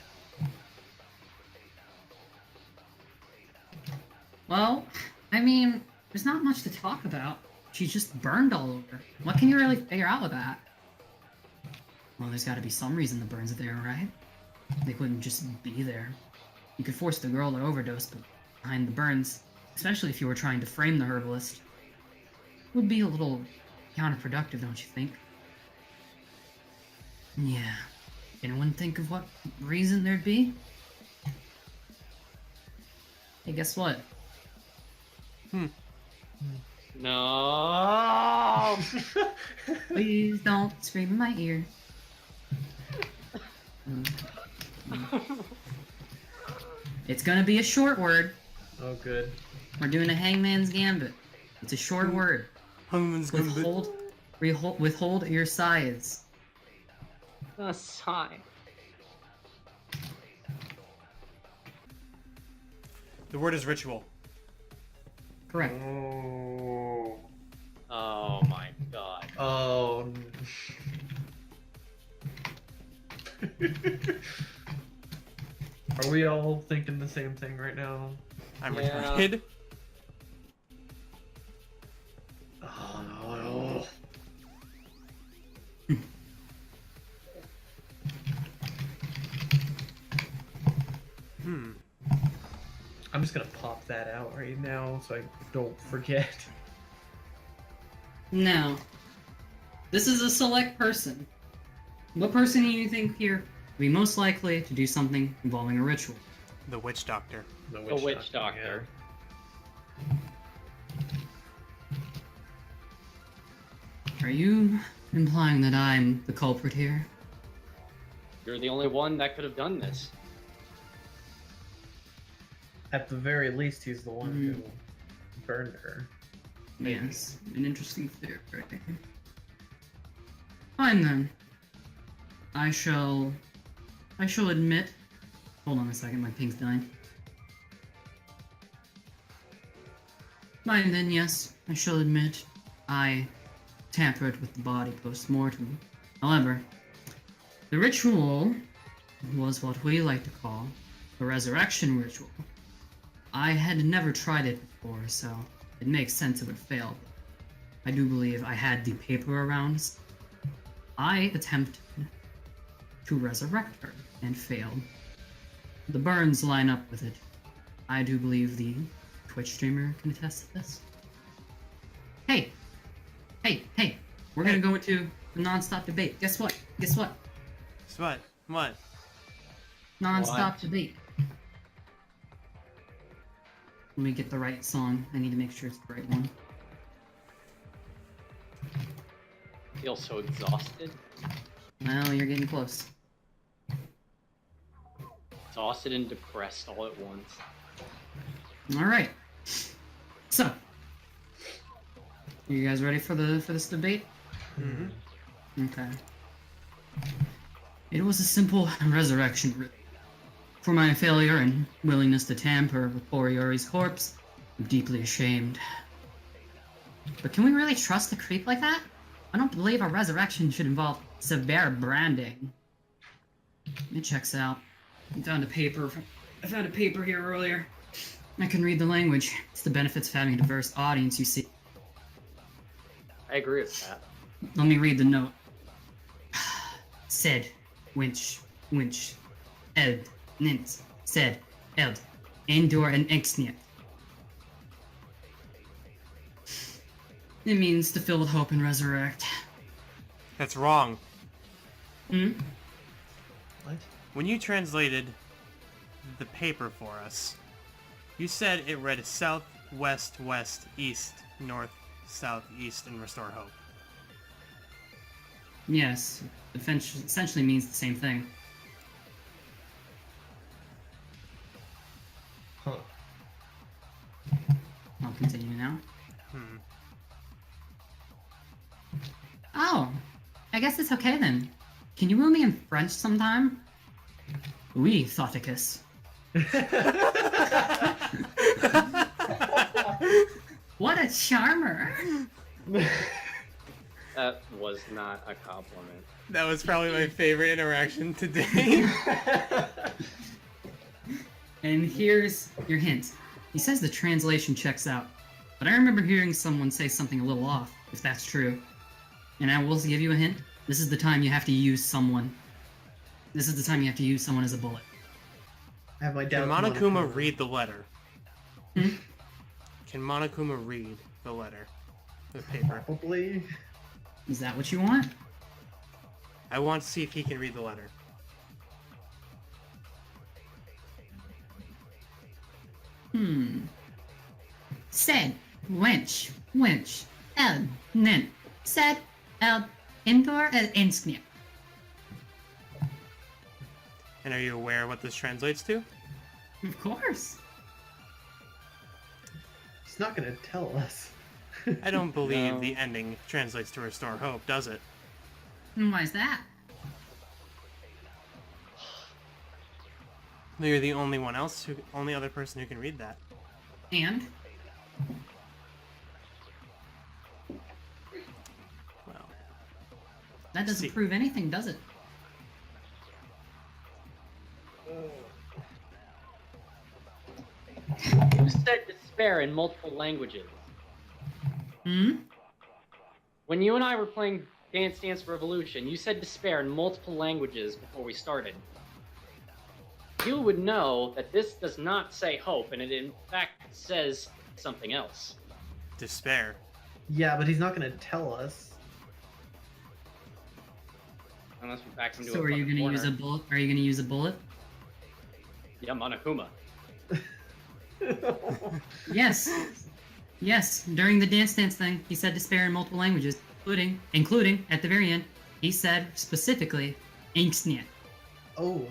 A: Well, I mean, there's not much to talk about. She's just burned all over. What can you really figure out with that? Well, there's gotta be some reason the burns are there, right? They couldn't just be there. You could force the girl to overdose, but behind the burns, especially if you were trying to frame the herbalist, would be a little counterproductive, don't you think? Yeah. Anyone think of what reason there'd be? Hey, guess what?
D: No.
A: Please don't scream in my ear. It's gonna be a short word.
B: Oh, good.
A: We're doing a hangman's gambit. It's a short word.
C: Hungman's Gambit.
A: Withhold your sighs.
D: A sigh.
C: The word is ritual.
A: Correct.
B: Oh.
D: Oh my god.
B: Oh. Are we all thinking the same thing right now?
C: I'm
D: Yeah.
C: retarded.
B: Oh no. I'm just gonna pop that out right now so I don't forget.
A: Now, this is a select person. What person do you think here would be most likely to do something involving a ritual?
C: The witch doctor.
D: The witch doctor.
A: Are you implying that I'm the culprit here?
D: You're the only one that could have done this.
B: At the very least, he's the one who burned her.
A: Yes, an interesting theory. Fine then. I shall admit. Hold on a second, my pink's dying. Fine then, yes, I shall admit I tampered with the body post-mortem. However, the ritual was what we like to call a resurrection ritual. I had never tried it before, so it makes sense it would fail. I do believe I had the paper around. I attempted to resurrect her and failed. The burns line up with it. I do believe the Twitch streamer can attest to this. Hey! We're gonna go into a non-stop debate. Guess what?
C: So what?
A: Non-stop
D: What?
A: debate. Let me get the right song. I need to make sure it's the right one.
D: I feel so exhausted.
A: Well, you're getting close.
D: Exhausted and depressed all at once.
A: Alright. So, you guys ready for this debate?
C: Mm-hmm.
A: Okay. It was a simple resurrection ritual. For my failure and willingness to tamper with poor Yori's corpse, I'm deeply ashamed. But can we really trust a creep like that? I don't believe a resurrection should involve severe branding. It checks out. I found a paper here earlier. I can read the language. It's the benefits of having a diverse audience, you see.
D: I agree with that.
A: Let me read the note. Said, winch. eld, nint, sed, eld, endor and exniet. It means to fill with hope and resurrect.
C: That's wrong.
A: Hmm?
B: What?
C: When you translated the paper for us, you said it read south, west, west, east, north, south, east, and restore hope.
A: Yes, essentially means the same thing.
B: Huh.
A: I'll continue now.
C: Hmm.
A: Oh, I guess it's okay then. Can you will me in French sometime? Oui, Thoticus. What a charmer!
D: That was not a compliment.
C: That was probably my favorite interaction today.
A: And here's your hint. He says the translation checks out, but I remember hearing someone say something a little off, if that's true. And I will give you a hint. This is the time you have to use someone. This is the time you have to use someone as a bullet.
B: I have my
C: Can
B: doubts.
C: Monokuma read the letter?
A: Hmm?
C: Can Monokuma read the letter? The paper?
B: Probably.
A: Is that what you want?
C: I want to see if he can read the letter.
A: Sed, wench, el, nen, sed, el, endor, el, ensknir.
C: And are you aware what this translates to?
A: Of course.
B: He's not gonna tell us.
C: I don't believe
D: No.
C: the ending translates to restore hope, does it?
A: And why is that?
C: You're the only only other person who can read that.
A: And?
C: Well,
A: That doesn't
C: See.
A: prove anything, does it?
D: You said despair in multiple languages.
A: Hmm?
D: When you and I were playing Dance Dance Revolution, you said despair in multiple languages before we started. You would know that this does not say hope, and it in fact says something else.
C: despair.
B: Yeah, but he's not gonna tell us.
D: Unless we back him to
A: So
D: a
A: are you
D: fucking
A: gonna use a
D: corner.
A: bullet? Are you gonna use a bullet?
D: Yeah, Monokuma.
A: Yes. Yes. During the dance thing, he said despair in multiple languages, including at the very end, he said specifically Inksnit.
B: Oh.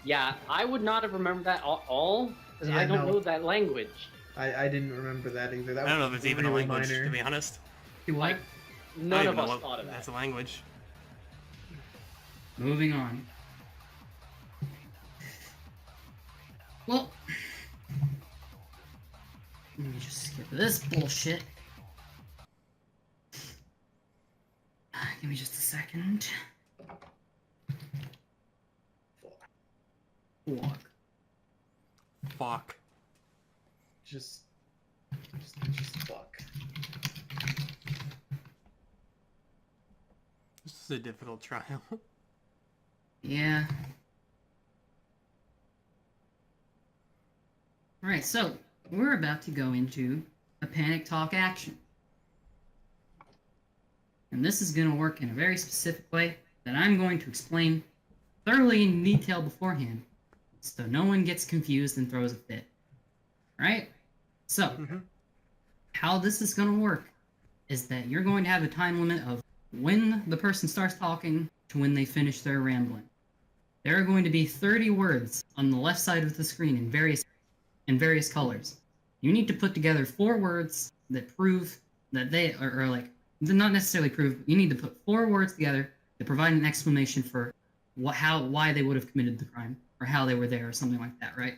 D: Yeah, I would not have remembered that all, because
B: Yeah,
D: I don't
B: no.
D: know that language.
B: I didn't remember that either. That
C: I don't know
B: was
C: if it's even a
B: really
C: language,
B: minor.
C: to be honest.
D: Like,
C: I
D: none
C: don't
D: of
C: even know
D: us
C: what-
D: thought of that.
C: That's a language.
A: Moving on. Well, let me just skip this bullshit. Give me just a second. Walk.
C: Fuck.
B: Just fuck.
C: This is a difficult trial.
A: Yeah. Alright, so we're about to go into a panic talk action. And this is going to work in a very specific way that I'm going to explain thoroughly in detail beforehand, so no one gets confused and throws a fit. Right? So,
C: Mhm.
A: how this is going to work is that you're going to have a time limit of when the person starts talking to when they finish their rambling. There are going to be 30 words on the left side of the screen in various colors. You need to put together 4 words that prove that they are like not necessarily prove. You need to put 4 words together that provide an explanation for why they would have committed the crime or how they were there or something like that, right?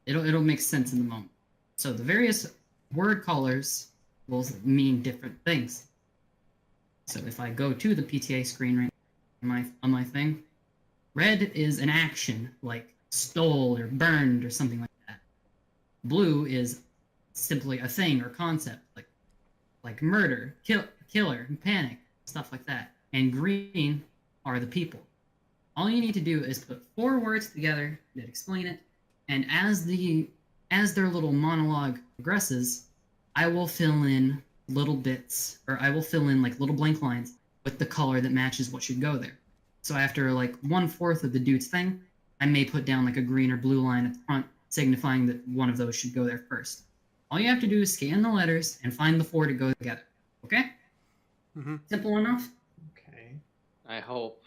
A: It'll make sense in the moment. So the various word colors will mean different things. So if I go to the PTA screen right on my thing, red is an action like stole or burned or something like that. Blue is simply a thing or concept like murder, killer, panic, stuff like that. And green are the people. All you need to do is put 4 words together that explain it, and as their little monologue progresses, I will fill in little bits, or I will fill in like little blank lines with the color that matches what should go there. So after like 1/4 of the dude's thing, I may put down like a green or blue line at the front, signifying that one of those should go there first. All you have to do is scan the letters and find the 4 to go together. Okay?
C: Mm-hmm.
A: Simple enough?
B: Okay.
D: I hope.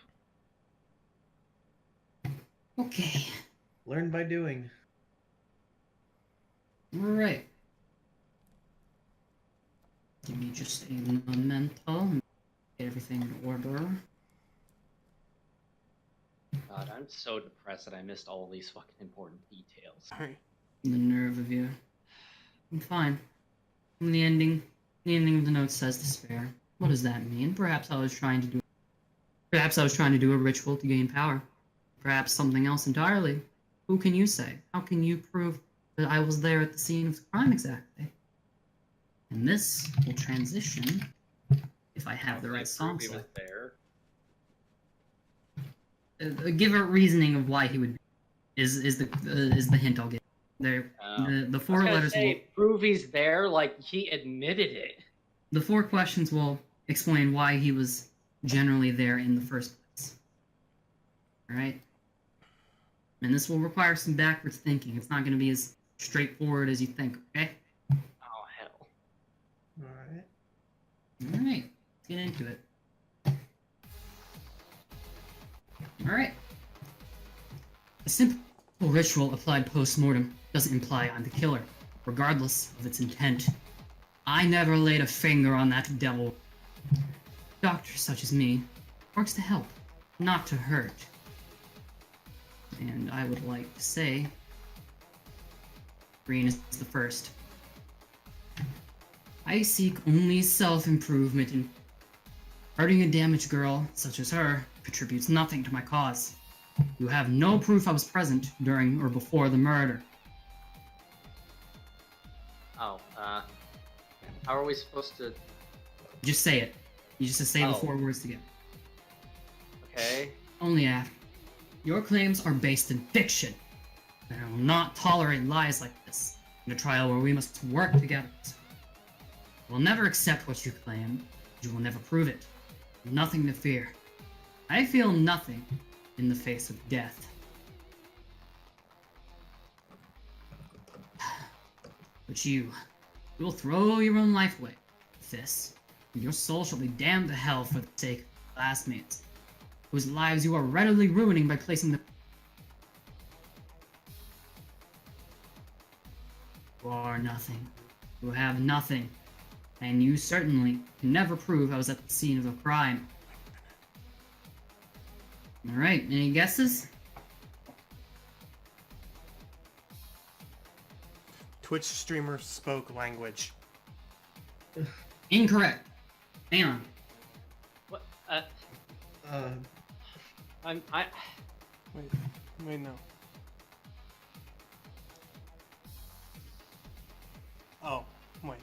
A: Okay.
B: Learn by doing.
A: Alright. Give me just a memento. Get everything in order.
D: God, I'm so depressed that I missed all these fucking important details.
C: Sorry.
A: The nerve of you. I'm fine. And the ending of the note says despair. What does that mean? Perhaps I was trying to do a ritual to gain power. Perhaps something else entirely. Who can you say? How can you prove that I was there at the scene of the crime exactly? And this will transition, if I have the right song
D: He was
A: select.
D: there.
A: Give a reasoning of why he would be. Is the hint I'll give. There, the 4 letters will.
D: Prove he's there, like he admitted it.
A: The 4 questions will explain why he was generally there in the first place. Alright? And this will require some backwards thinking. It's not going to be as straightforward as you think, okay?
D: Oh hell.
B: Alright.
A: Alright, let's get into it. Alright. A simple ritual applied post-mortem doesn't imply I'm the killer, regardless of its intent. I never laid a finger on that devil. Doctors such as me works to help, not to hurt. And I would like to say, green is the first. I seek only self-improvement, and hurting a damaged girl such as her contributes nothing to my cause. You have no proof I was present during or before the murder.
D: Oh, how are we supposed to...
A: Just say it. You just say the
D: Oh.
A: 4 words together.
D: Okay.
A: Only after. Your claims are based in fiction, and I will not tolerate lies like this in a trial where we must work together. I will never accept what you claim. You will never prove it. Nothing to fear. I feel nothing in the face of death. But you will throw your own life away with this, and your soul shall be damned to hell for the sake of your classmates, whose lives you are readily ruining by placing the... You are nothing. You have nothing. And you certainly can never prove I was at the scene of a crime. Alright, any guesses?
C: Twitch streamer spoke language.
A: Incorrect. Hang on.
D: What?
B: Uh,
D: I...
C: Wait, no. Oh, wait.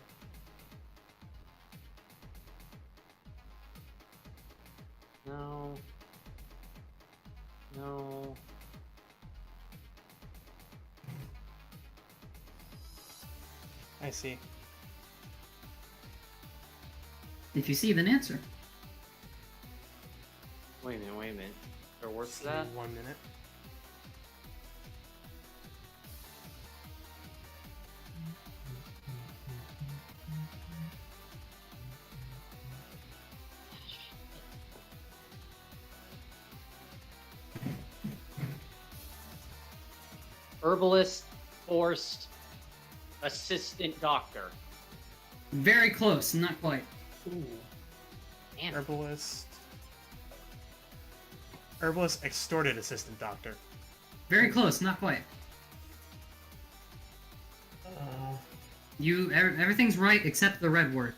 D: No. No.
C: I see.
A: If you see, then answer.
D: Wait a minute. Is there worse to
C: Give me
D: that?
C: 1 minute.
D: Herbalist forced assistant doctor.
A: Very close, not quite.
B: ooh.
D: Damn.
C: Herbalist extorted assistant doctor.
A: Very close, not quite. Everything's right except the red word.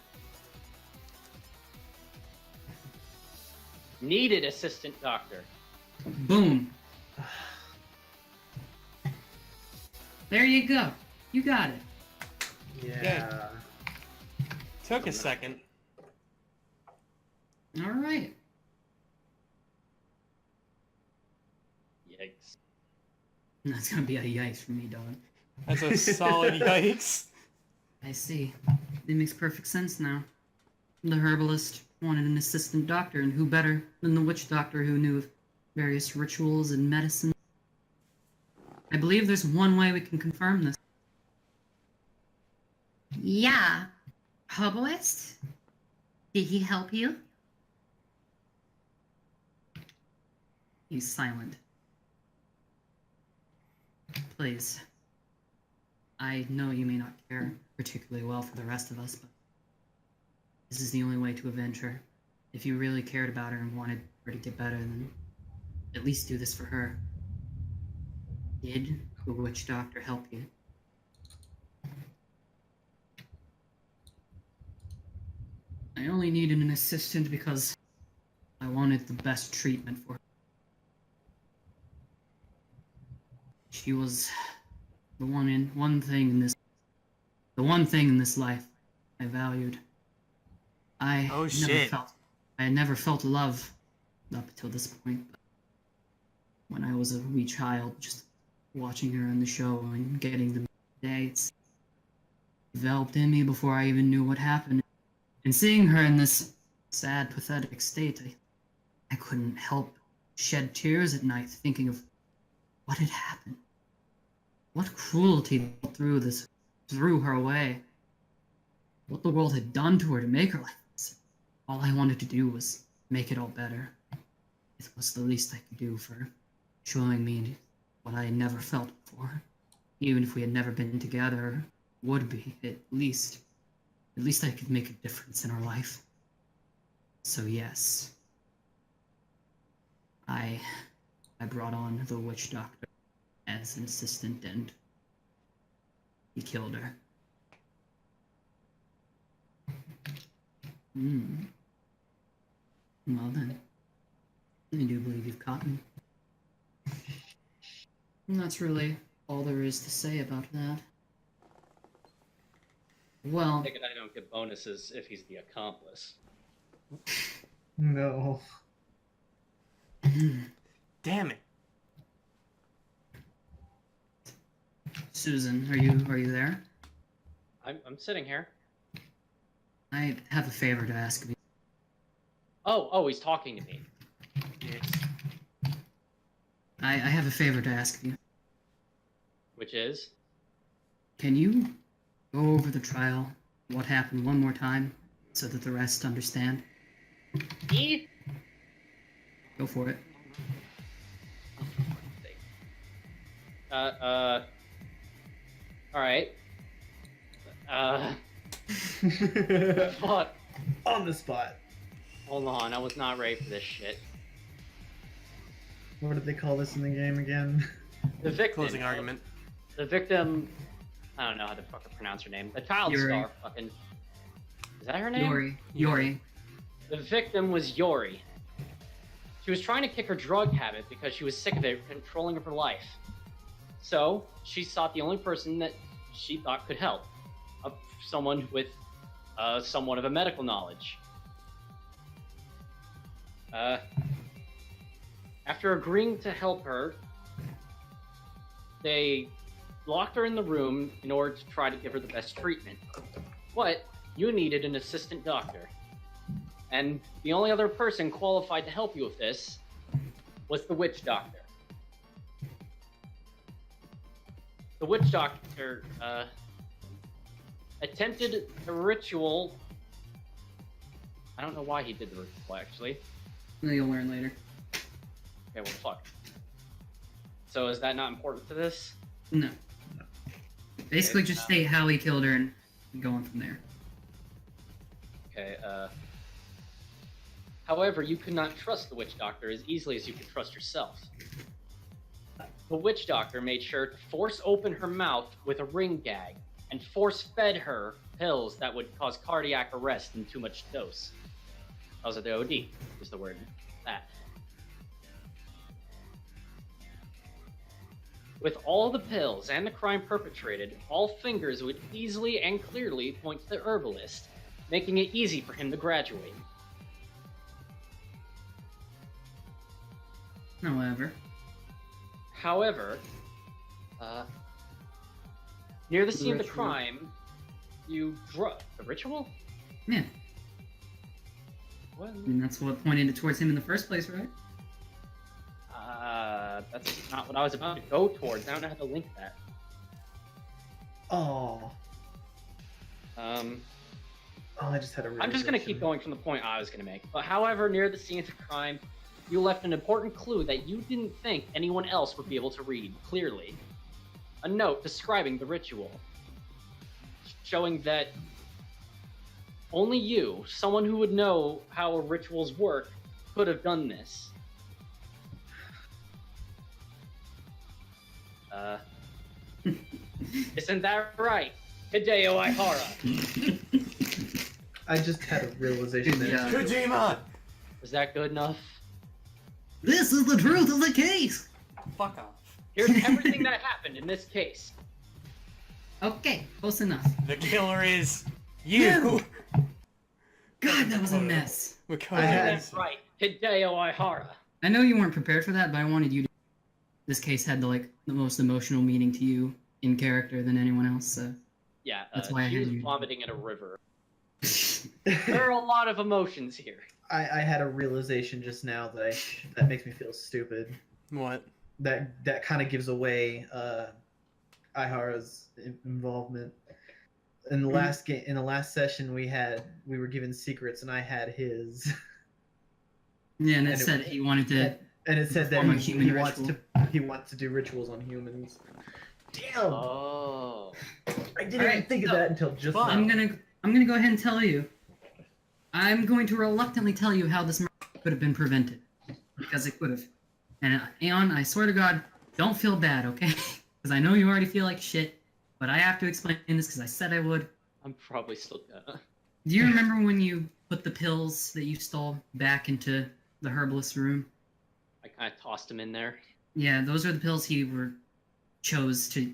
D: Needed assistant doctor.
A: Boom. There you go. You got it.
B: Yeah.
C: Took a second.
A: All right. That's gonna be a yikes for me, dog.
C: That's a solid yikes.
A: I see. It makes perfect sense now. The herbalist wanted an assistant doctor, and who better than the witch doctor who knew of various rituals and medicine? I believe there's one way we can confirm this.
E: Yeah. Herbalist? Did he help you?
A: He's silent. Please. I know you may not care particularly well for the rest of us, but this is the only way to avenge her. If you really cared about her and wanted her to get better, then at least do this for her. Did the witch doctor help you? I only needed an assistant because I wanted the best treatment for her. She was the one thing in this life I valued. I had never felt love up until this point. But when I was a wee child, just watching her on the show and getting the dates developed in me before I even knew what happened. And seeing her in this sad, pathetic state, I couldn't help shed tears at night thinking of what had happened. What cruelty threw her away. What the world had done to her to make her like this. All I wanted to do was make it all better. It was the least I could do for showing me what I had never felt before. Even if we had never been together, would be, at least I could make a difference in her life. So yes, I brought on the witch doctor as an assistant, and he killed her. Well then, I do believe you've caught me. And that's really all there is to say about that. Well,
D: Take it I don't get bonuses if he's the accomplice.
B: No.
C: Damn it.
A: Susan, are you there?
D: I'm sitting here.
A: I have a favor to ask of you.
D: Oh, he's talking to me.
C: Yes.
A: I have a favor to ask of you.
D: Which is?
A: Can you go over the trial, what happened one more time, so that the rest understand?
D: Me?
A: Go for it.
D: Alright. Fuck.
B: On the spot.
D: Hold on, I was not ready for this shit.
B: What did they call this in the game again?
D: The victim.
C: Closing argument.
D: The victim. I don't know how to fucking pronounce her name. The child
A: Yuri.
D: star. Fucking. Is that her name?
A: Yori.
D: The victim was Yori. She was trying to kick her drug habit because she was sick of it controlling her life. So she sought the only person that she thought could help, someone with somewhat of a medical knowledge. After agreeing to help her, they locked her in the room in order to try to give her the best treatment. But you needed an assistant doctor. And the only other person qualified to help you with this was the witch doctor. The witch doctor attempted a ritual. I don't know why he did the ritual, actually.
A: You'll learn later.
D: Okay, well, fuck. So is that not important to this?
A: No. Basically, just state how he killed her and go on from there.
D: Okay, However, you could not trust the witch doctor as easily as you could trust yourself. The witch doctor made sure to force open her mouth with a ring gag and force-fed her pills that would cause cardiac arrest in too much dose. Also, the OD is the word. That. With all the pills and the crime perpetrated, all fingers would easily and clearly point to the herbalist, making it easy for him to graduate.
A: However,
D: Near the scene of the
B: ritual.
D: crime, you drop the ritual?
A: Yeah,
D: What?
A: and that's what pointed it towards him in the first place, right?
D: That's not what I was about to go towards. I don't know how to link that.
B: Oh,
D: Um,
B: I just had a.
D: I'm just gonna keep going from the point I was gonna make. But however, near the scene of the crime, you left an important clue that you didn't think anyone else would be able to read clearly. A note describing the ritual, showing that only you, someone who would know how rituals work, could have done this. Isn't that right, Hideo Aihara?
B: I just had a realization that.
A: Yeah.
C: Kojima!
D: Was that good enough?
A: This is the truth of the case!
C: Fuck off.
D: Here's everything that happened in this case.
A: Okay, close enough.
C: The killer is you!
A: God, that was a mess.
C: Makoto
D: That's
C: is-
D: right, Hideo Aihara.
A: I know you weren't prepared for that, but I wanted you to... This case had the most emotional meaning to you in character than anyone else, so...
D: Yeah,
A: That's why I
D: he was
A: had you.
D: vomiting in a river. There are a lot of emotions here.
B: I had a realization just now that makes me feel stupid.
C: What?
B: That kind of gives away Aihara's involvement. In the last game, in the last session, we were given secrets, and I had his.
A: Yeah, and it
B: And it-
A: said he wanted to...
B: And it said that
A: Perform a
B: he
A: human
B: wants
A: ritual.
B: he wants to do rituals on humans. Damn!
D: Oh.
B: I didn't even
A: Alright,
B: think of
A: so-
B: that until just now.
A: I'm gonna go ahead and tell you. I'm going to reluctantly tell you how this murder could have been prevented. Because it could have. And Aeon, I swear to God, don't feel bad, okay? Because I know you already feel like shit, but I have to explain this because I said I would.
D: I'm probably still gonna.
A: Do you remember when you put the pills that you stole back into the herbalist's room?
D: I kind of tossed him in there.
A: Yeah, those are the pills he chose to,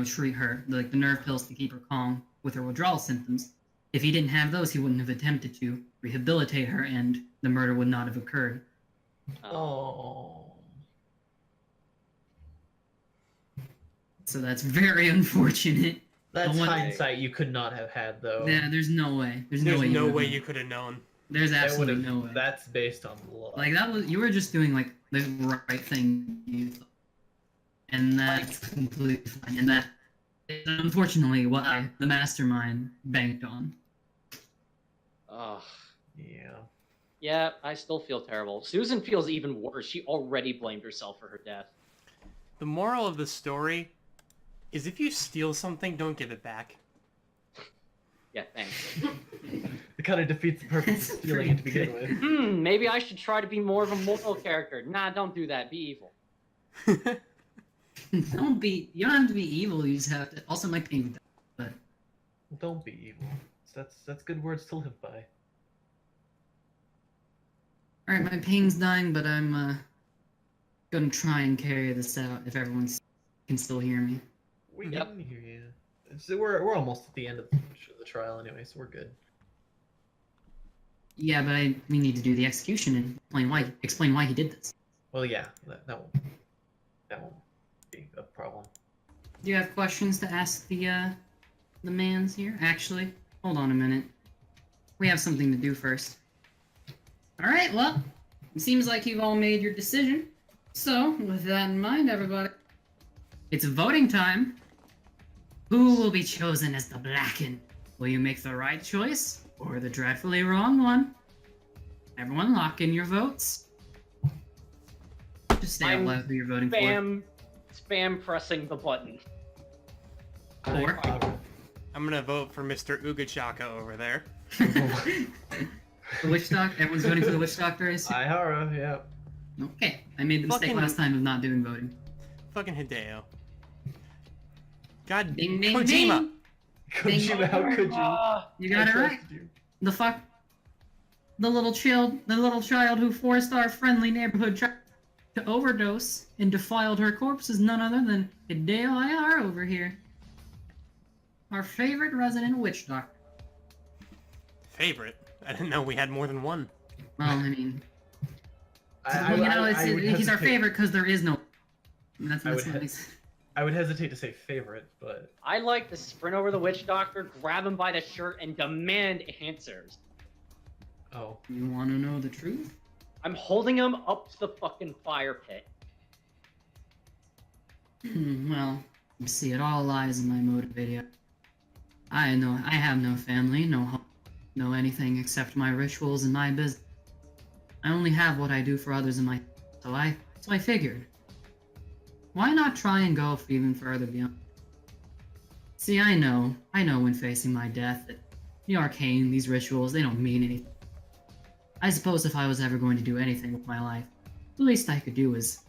A: treat her, the nerve pills to keep her calm with her withdrawal symptoms. If he didn't have those, he wouldn't have attempted to rehabilitate her, and the murder would not have occurred.
B: Oh.
A: So that's very unfortunate.
B: That's
A: I want-
B: hindsight you could not have had, though.
A: Yeah, there's no way. There's
C: There's no way
A: would've-
C: you could have known.
A: There's
B: That
A: absolutely
B: would've-
A: no way.
B: That's based on law.
A: Like you were just doing like the right thing, you thought. And that's completely fine. And that is unfortunately what the mastermind banked on.
D: Ugh.
B: Yeah.
D: Yeah, I still feel terrible. Susan feels even worse. She already blamed herself for her death.
C: The moral of the story is if you steal something, don't give it back.
D: Yeah, thanks.
B: It kind of defeats the purpose of stealing it to begin with.
D: Maybe I should try to be more of a moral character. Nah, don't do that. Be evil.
A: You don't have to be evil, you just have to. Also, my pain. But
B: Don't be evil. That's good words to live by.
A: alright, my pain's dying, but I'm gonna try and carry this out if everyone can still hear me.
B: We
D: Yep.
B: can hear you. So we're almost at the end of the trial anyway, so we're good.
A: Yeah, but we need to do the execution and explain why he did this.
B: Well, yeah, that won't be a problem.
A: Do you have questions to ask the mans here? Actually, hold on a minute. We have something to do first. Alright, well, it seems like you've all made your decision. So, with that in mind, everybody, it's voting time. Who will be chosen as the Blackened? Will you make the right choice, or the dreadfully wrong one? Everyone lock in your votes. Just say out
D: I'm
A: loud who you're voting
D: Spam pressing the button.
A: for. Or...
C: I'm gonna vote for Mr. Ugachaka over there.
A: The witch doctor? Everyone's voting for the witch doctor, is?
B: Aihara, yeah.
A: Okay, I made the mistake
C: Fucking-
A: last time of not doing voting.
C: Fucking Hideo. God,
A: Ding, ding,
C: Kojima!
A: ding.
B: Kojima, how could you?
A: You got it
B: I
A: right.
B: trusted you.
A: The fuck? The little child who forced our friendly neighborhood to overdose and defiled her corpse is none other than Hideo Aihara over here. Our favorite resident witch doctor.
C: Favorite? I didn't know we had more than one.
A: Well, I mean,
B: I would
A: he's our
B: hesitate-
A: favorite because there is no. That's
B: I would
A: what
B: he-
A: makes.
B: I would hesitate to say favorite, but
D: I like to sprint over the witch doctor, grab him by the shirt, and demand answers.
B: oh,
A: You want to know the truth?
D: I'm holding him up to the fucking fire pit.
A: Well, you see, it all lies in my motive video. I have no family, no home, no anything except my rituals and my business. I only have what I do for others in my... So I figured, why not try and go even further beyond? See, I know when facing my death that the arcane, these rituals, they don't mean anything. I suppose if I was ever going to do anything with my life, the least I could do is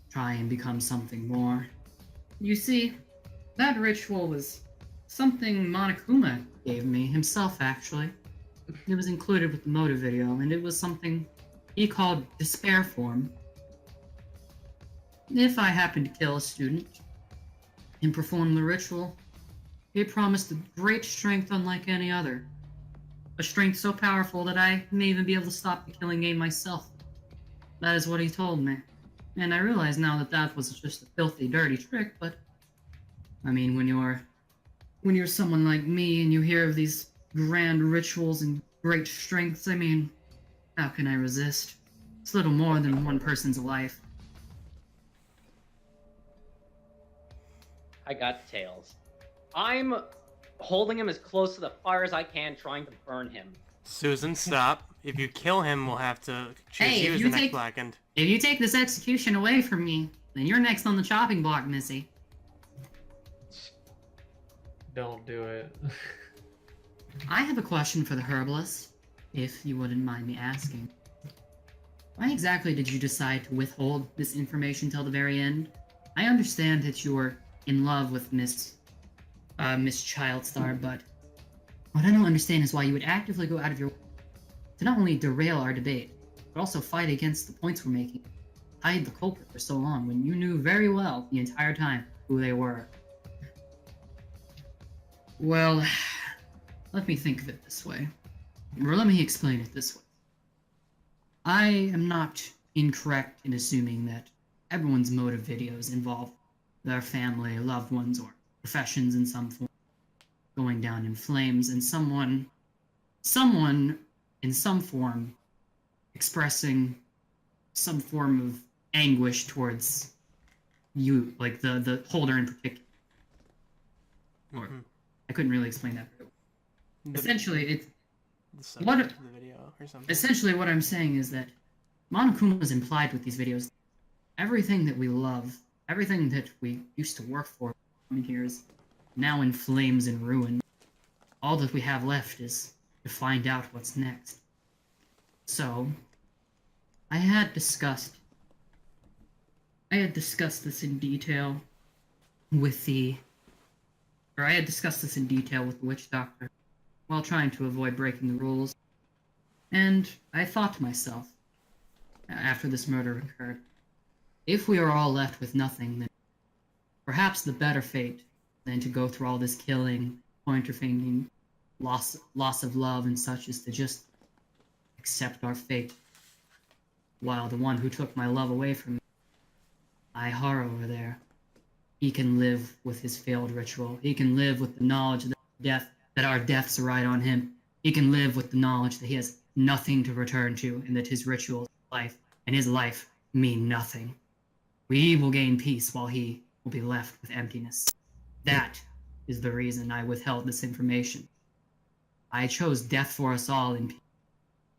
A: try and become something more. You see, that ritual was something Monokuma gave me, himself actually. It was included with the motive video, and it was something he called despair form. If I happened to kill a student and perform the ritual, it promised a great strength unlike any other. A strength so powerful that I may even be able to stop the killing game myself. That is what he told me. And I realize now that that was just a filthy, dirty trick, but... I mean, when you're someone like me and you hear of these grand rituals and great strengths, I mean, how can I resist? It's little more than one person's life.
D: I got tails. I'm holding him as close to the fire as I can, trying to burn him.
C: Susan, stop. If you kill him, we'll have to choose
A: Hey,
C: you
A: if
C: as
A: you
C: the next
A: take-
C: blackened.
A: If you take this execution away from me, then you're next on the chopping block, Missy.
B: don't do it.
A: I have a question for the herbalist, if you wouldn't mind me asking. Why exactly did you decide to withhold this information till the very end? I understand that you were in love with Miss Childstar, but what I don't understand is why you would actively go out of your way to not only derail our debate, but also fight against the points we're making. Hide the culprit for so long when you knew very well the entire time who they were. Well, let me think of it this way. Or let me explain it this way. I am not incorrect in assuming that everyone's motive videos involve their family, loved ones, or professions in some form going down in flames, and someone in some form expressing some form of anguish towards you, like the holder in particular. Or
C: Mhm.
A: I couldn't really explain that very well. Essentially, it's
C: The subject of the video or something.
A: essentially what I'm saying is that Monokuma is implied with these videos. Everything that we love, everything that we used to work for in here is now in flames and ruin. All that we have left is to find out what's next. So, I had discussed this in detail with the witch doctor while trying to avoid breaking the rules. And I thought to myself, after this murder occurred, if we are all left with nothing, then perhaps the better fate than to go through all this killing, pointer fingering, loss of love and such is to just accept our fate. While the one who took my love away from me, Ihara over there, he can live with his failed ritual. He can live with the knowledge that our deaths are right on him. He can live with the knowledge that he has nothing to return to and that his ritual is life and his life mean nothing. We will gain peace while he will be left with emptiness. That is the reason I withheld this information. I chose death for us all in peace,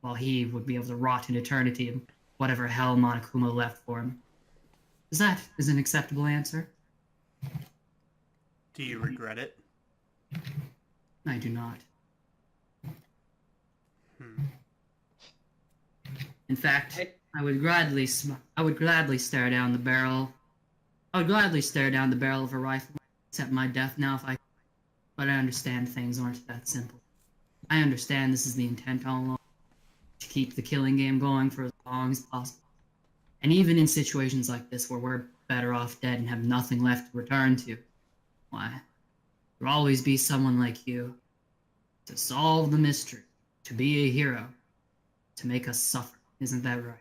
A: while he would be able to rot in eternity in whatever hell Monokuma left for him. That is an acceptable answer?
C: Do you regret it?
A: I do not. In fact, I would gladly stare down the barrel. I would gladly stare down the barrel of a rifle, accept my death now if I could. But I understand things aren't that simple. I understand this is the intent all along, to keep the killing game going for as long as possible. And even in situations like this where we're better off dead and have nothing left to return to, why, there'll always be someone like you to solve the mystery, to be a hero, to make us suffer. Isn't that right?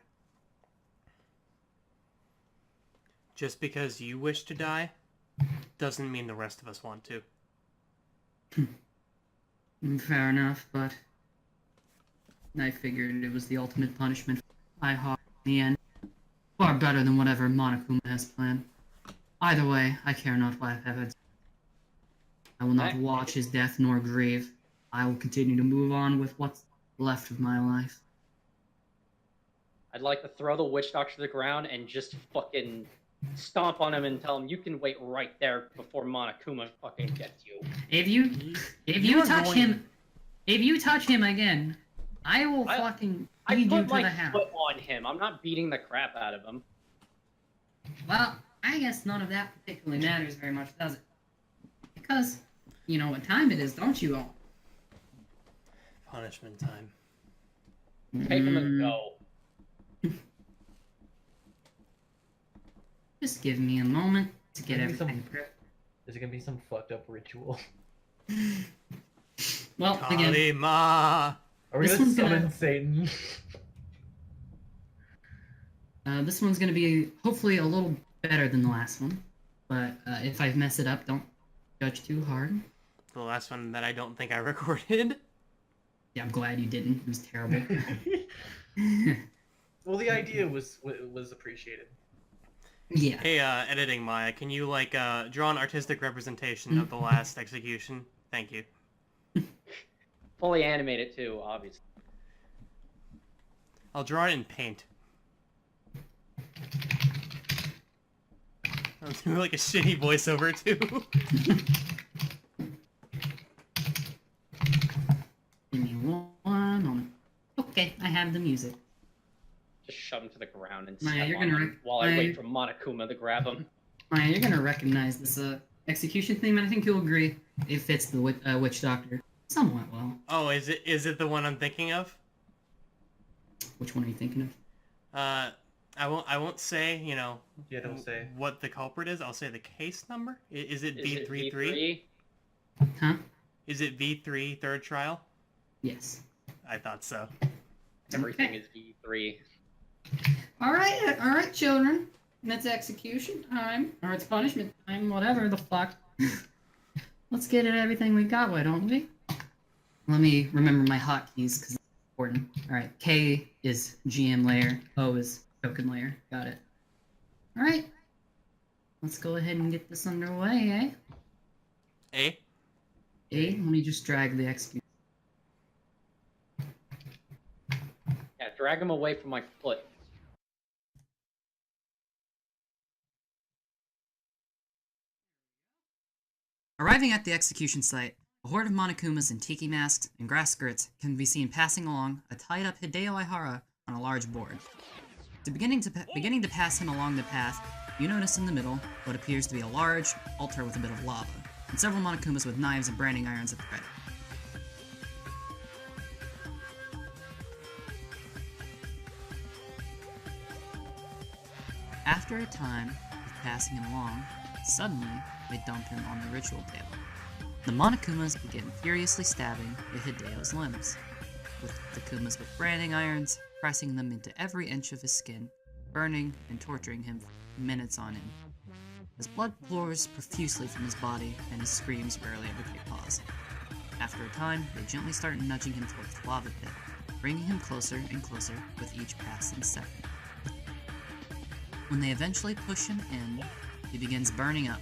C: Just because you wish to die? doesn't mean the rest of us want to.
A: Fair enough, but I figured it was the ultimate punishment I in the end. Far better than whatever Monokuma has planned. Either way, I care not what happens. I will not watch his death nor grieve. I will continue to move on with what's left of my life.
D: I'd like to throw the witch doctor to the ground and just fucking stomp on him and tell him you can wait right there before Monokuma fucking gets you.
A: If you touch him again, I will fucking
D: I
A: feed you
D: put
A: to
D: my
A: the hound.
D: foot on him. I'm not beating the crap out of him.
A: Well, I guess none of that particularly matters very much, does it? Because you know what time it is, don't you all?
C: Punishment time.
D: Take him and go.
A: Just give me a moment to get
B: Maybe
A: everything
B: some-
A: prepped.
B: There's gonna be some fucked up ritual.
A: Well, again,
C: Kalima!
B: Are we
A: This
B: gonna
A: one's
B: summon
A: gonna-
B: Satan?
A: this one's gonna be hopefully a little better than the last one. But if I mess it up, don't judge too hard.
C: The last one that I don't think I recorded.
A: Yeah, I'm glad you didn't. It was terrible.
B: Well, the idea was appreciated.
A: Yeah.
C: Hey, editing Maya, can you, like, draw an artistic representation of the last execution? Thank you.
D: Fully animate it too, obviously.
C: I'll draw it in paint. I'll do, like, a shitty voiceover, too.
A: Give me one moment. Okay, I have the music.
D: Just shove him to the ground and
A: Maya,
D: step
A: you're
D: on
A: gonna
D: him while I wait for Monokuma to grab him.
A: Maya, you're gonna recognize this execution theme, and I think you'll agree it fits the witch doctor somewhat well.
C: Oh, is it the one I'm thinking of?
A: Which one are you thinking of?
C: I won't say, you know,
B: Yeah, don't say.
C: what the culprit is. I'll say the case number. Is it
D: Is it
C: V33?
D: V3?
A: Huh?
C: Is it V3 third trial?
A: Yes.
C: I thought so.
D: Everything
A: Okay.
D: is V3.
A: All right, children. It's execution time, or it's punishment time, whatever the fuck. Let's get at everything we got, why don't we? Let me remember my hotkeys, because it's important. All right, K is GM layer, O is token layer. Got it. All right. Let's go ahead and get this underway, eh?
C: A?
A: Let me just drag the execute.
D: Yeah, drag him away from my foot.
A: Arriving at the execution site, a horde of Monokumas in tiki masks and grass skirts can be seen passing along a tied-up Hideo Aihara on a large board. Beginning to pass him along the path, you notice in the middle what appears to be a large altar with a bit of lava, and several Monokumas with knives and branding irons at the ready. After a time of passing him along, suddenly they dump him on the ritual table. The Monokumas begin furiously stabbing at Hideo's limbs, with the Kumas with branding irons pressing them into every inch of his skin, burning and torturing him for minutes on end. His blood pours profusely from his body, and his screams rarely ever take pause. After a time, they gently start nudging him towards the lava pit, bringing him closer and closer with each passing second. When they eventually push him in, he begins burning up,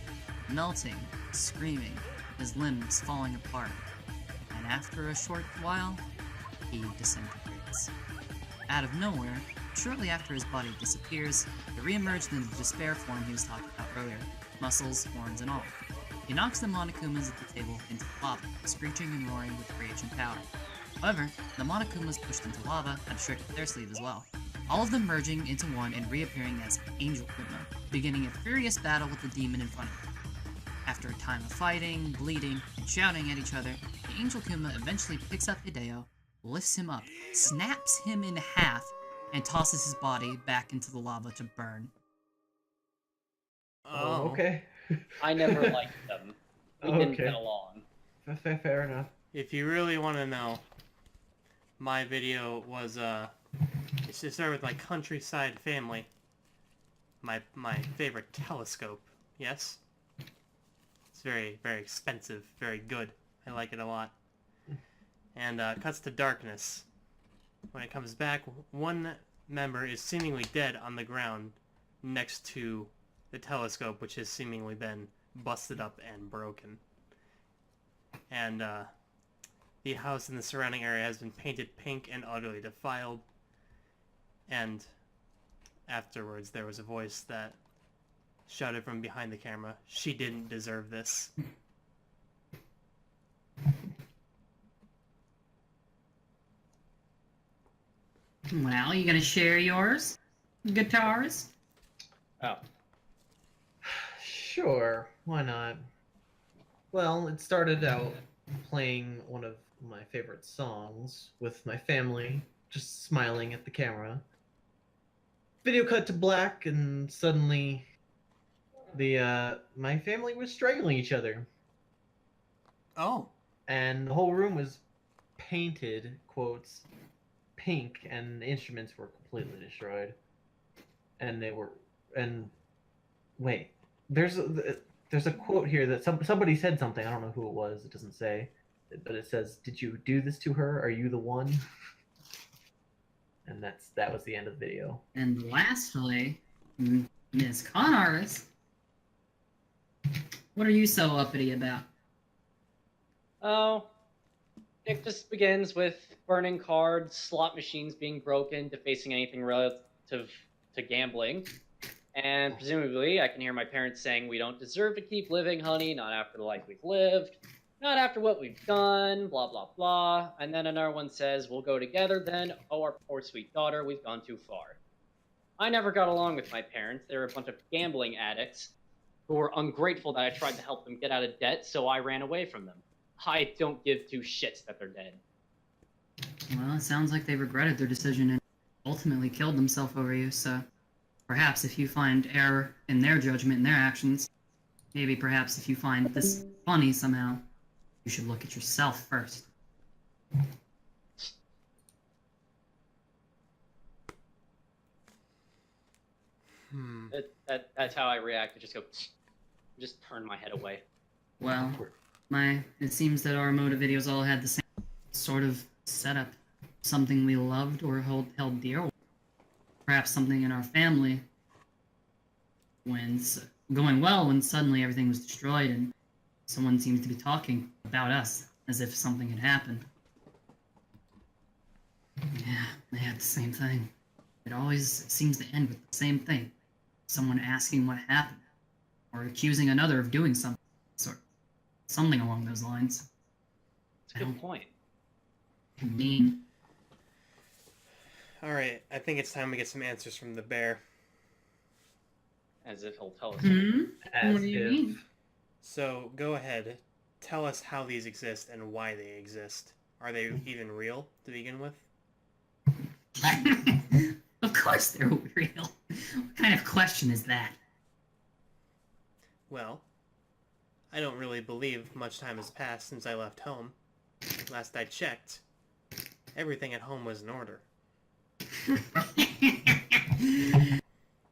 A: melting, screaming, his limbs falling apart, and after a short while, he disintegrates. Out of nowhere, shortly after his body disappears, he reemerged in the despair form he was talking about earlier, muscles, horns, and all. He knocks the Monokumas at the table into lava, screeching and roaring with rage and power. However, the Monokumas pushed into lava had a trick up their sleeve as well, all of them merging into one and reappearing as Angel Kuma, beginning a furious battle with the demon in front of them. After a time of fighting, bleeding, and shouting at each other, the Angel Kuma eventually picks up Hideo, lifts him up, snaps him in half, and tosses his body back into the lava to burn.
C: Oh,
B: Okay.
D: I never liked them. We didn't
B: Okay.
D: get along.
B: Fair enough.
C: If you really want to know, my video was, it started with my countryside family. My favorite telescope, yes? very, very expensive, very good. I like it a lot. And cuts to darkness. When it comes back, one member is seemingly dead on the ground next to the telescope, which has seemingly been busted up and broken. And the house and the surrounding area has been painted pink and utterly defiled. And afterwards, there was a voice that shouted from behind the camera, "She didn't deserve this."
E: Well, you gonna share yours? Guitars?
D: Oh,
B: Sure, why not? Well, it started out playing one of my favorite songs with my family, just smiling at the camera. Video cut to black, and suddenly my family was strangling each other,
C: Oh.
B: and the whole room was painted, quotes, pink, and the instruments were completely destroyed. And wait, there's a quote here that somebody said something. I don't know who it was. It doesn't say, but it says, "Did you do this to her? Are you the one?" And that was the end of the video.
A: And lastly, Ms. Con Artist, what are you so uppity about?
D: oh, it just begins with burning cards, slot machines being broken, defacing anything relative to gambling. And presumably, I can hear my parents saying, "We don't deserve to keep living, honey, not after the life we've lived, not after what we've done, blah, blah, blah." And then another one says, "We'll go together then. Oh, our poor sweet daughter, we've gone too far." I never got along with my parents. They were a bunch of gambling addicts who were ungrateful that I tried to help them get out of debt, so I ran away from them. I don't give two shits that they're dead.
A: Well, it sounds like they regretted their decision and ultimately killed themselves over you, so perhaps if you find error in their judgment and their actions, maybe perhaps if you find this funny somehow, you should look at yourself first.
D: That's how I react. I just go, just turn my head away.
A: Well, it seems that our motive videos all had the same sort of setup. Something we loved or held dear, or perhaps something in our family going well when suddenly everything was destroyed and someone seems to be talking about us as if something had happened. Yeah, they had the same thing. It always seems to end with the same thing. Someone asking what happened, or accusing another of doing something, something along those lines.
D: That's a good point.
A: Mean.
C: Alright, I think it's time we get some answers from the bear.
D: As if he'll tell us.
B: As
E: What do you
B: if
E: mean?
C: So, go ahead. Tell us how these exist and why they exist. Are they even real to begin with?
A: Of course they're real. What kind of question is that?
C: Well, I don't really believe much time has passed since I left home. Last I checked, everything at home was in order.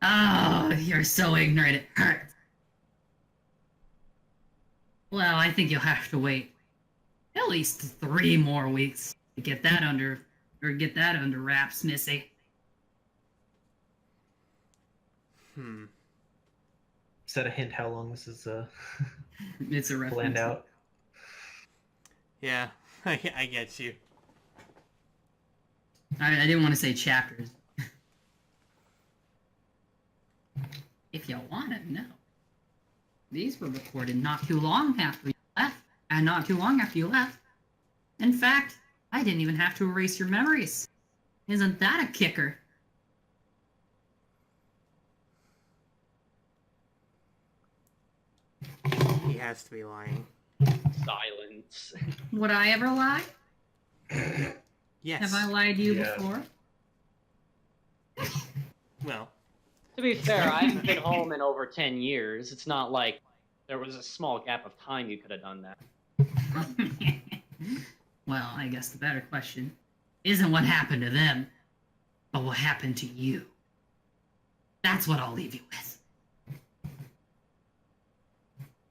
A: Oh, you're so ignorant, it hurts. Well, I think you'll have to wait at least 3 more weeks to get that under wraps, Missy.
B: Is that a hint how long this is
A: It's a reference.
B: planned out?
C: Yeah, I get you.
A: I didn't want to say chapters. If you want to know, these were recorded not too long after you left, and not too long after you left. In fact, I didn't even have to erase your memories. Isn't that a kicker?
C: He has to be lying.
D: Silence.
E: Would I ever lie?
C: Yes.
E: Have I lied to you
B: Yeah.
E: before?
C: Well,
D: To be fair, I haven't been home in over 10 years. It's not like there was a small gap of time you could have done that.
A: Well, I guess the better question isn't what happened to them, but what happened to you. That's what I'll leave you with.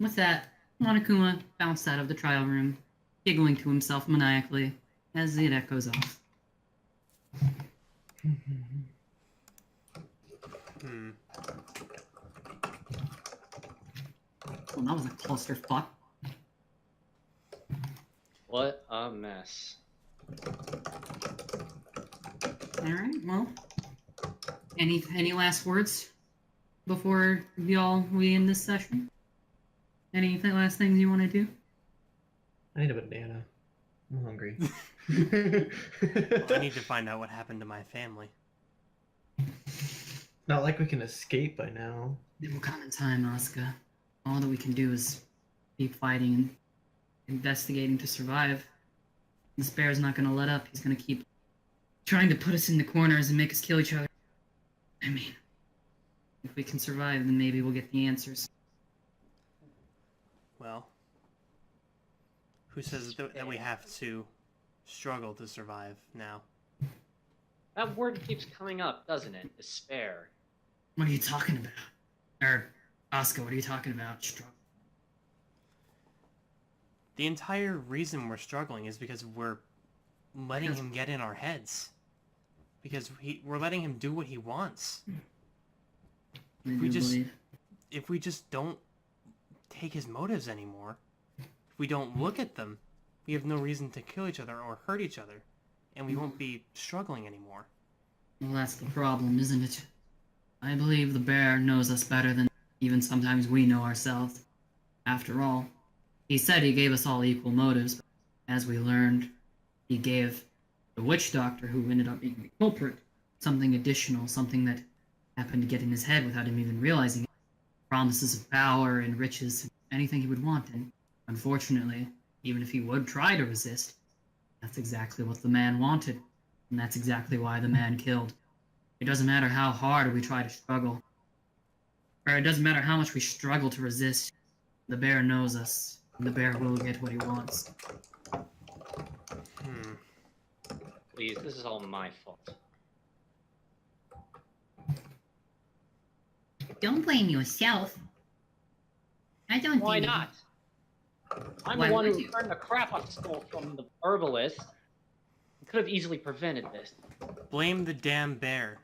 A: With that, Monokuma bounced out of the trial room, giggling to himself maniacally as it echoes off.
C: Hmm.
A: Well, that was a clusterfuck.
D: What a mess.
A: Alright, well. Any last words before we end this session? Any last things you want to do?
B: I need a banana. I'm hungry.
C: Well, I need to find out what happened to my family.
B: Not like we can escape by now.
A: It will come in time, Asuka. All that we can do is keep fighting and investigating to survive. This bear's not gonna let up. He's gonna keep trying to put us in the corners and make us kill each other. I mean, if we can survive, then maybe we'll get the answers.
C: Well, who says that we have to struggle to survive now?
D: That word keeps coming up, doesn't it? Despair.
A: What are you talking about? Or, Asuka, what are you talking about? Struggle.
C: The entire reason we're struggling is because we're letting him get in our heads. Because we're letting him do what he wants. If we just don't take his motives anymore, if we don't look at them, we have no reason to kill each other or hurt each other, and we won't be struggling anymore.
A: Well, that's the problem, isn't it? I believe the bear knows us better than even sometimes we know ourselves. After all, he said he gave us all equal motives, but as we learned, he gave the witch doctor, who ended up being the culprit, something additional, something that happened to get in his head without him even realizing it. Promises of power and riches, anything he would want, and unfortunately, even if he would try to resist, that's exactly what the man wanted, and that's exactly why the man killed. It doesn't matter how hard we try to struggle, or it doesn't matter how much we struggle to resist, the bear knows us, and the bear will get what he wants.
D: Please, this is all my fault.
E: Don't blame yourself. I don't
D: Why
E: think...
D: not? I'm
E: Why
D: the one
E: would
D: who
E: you?
D: turned the crap I stole from the herbalist. I could have easily prevented this.
C: Blame the damn bear.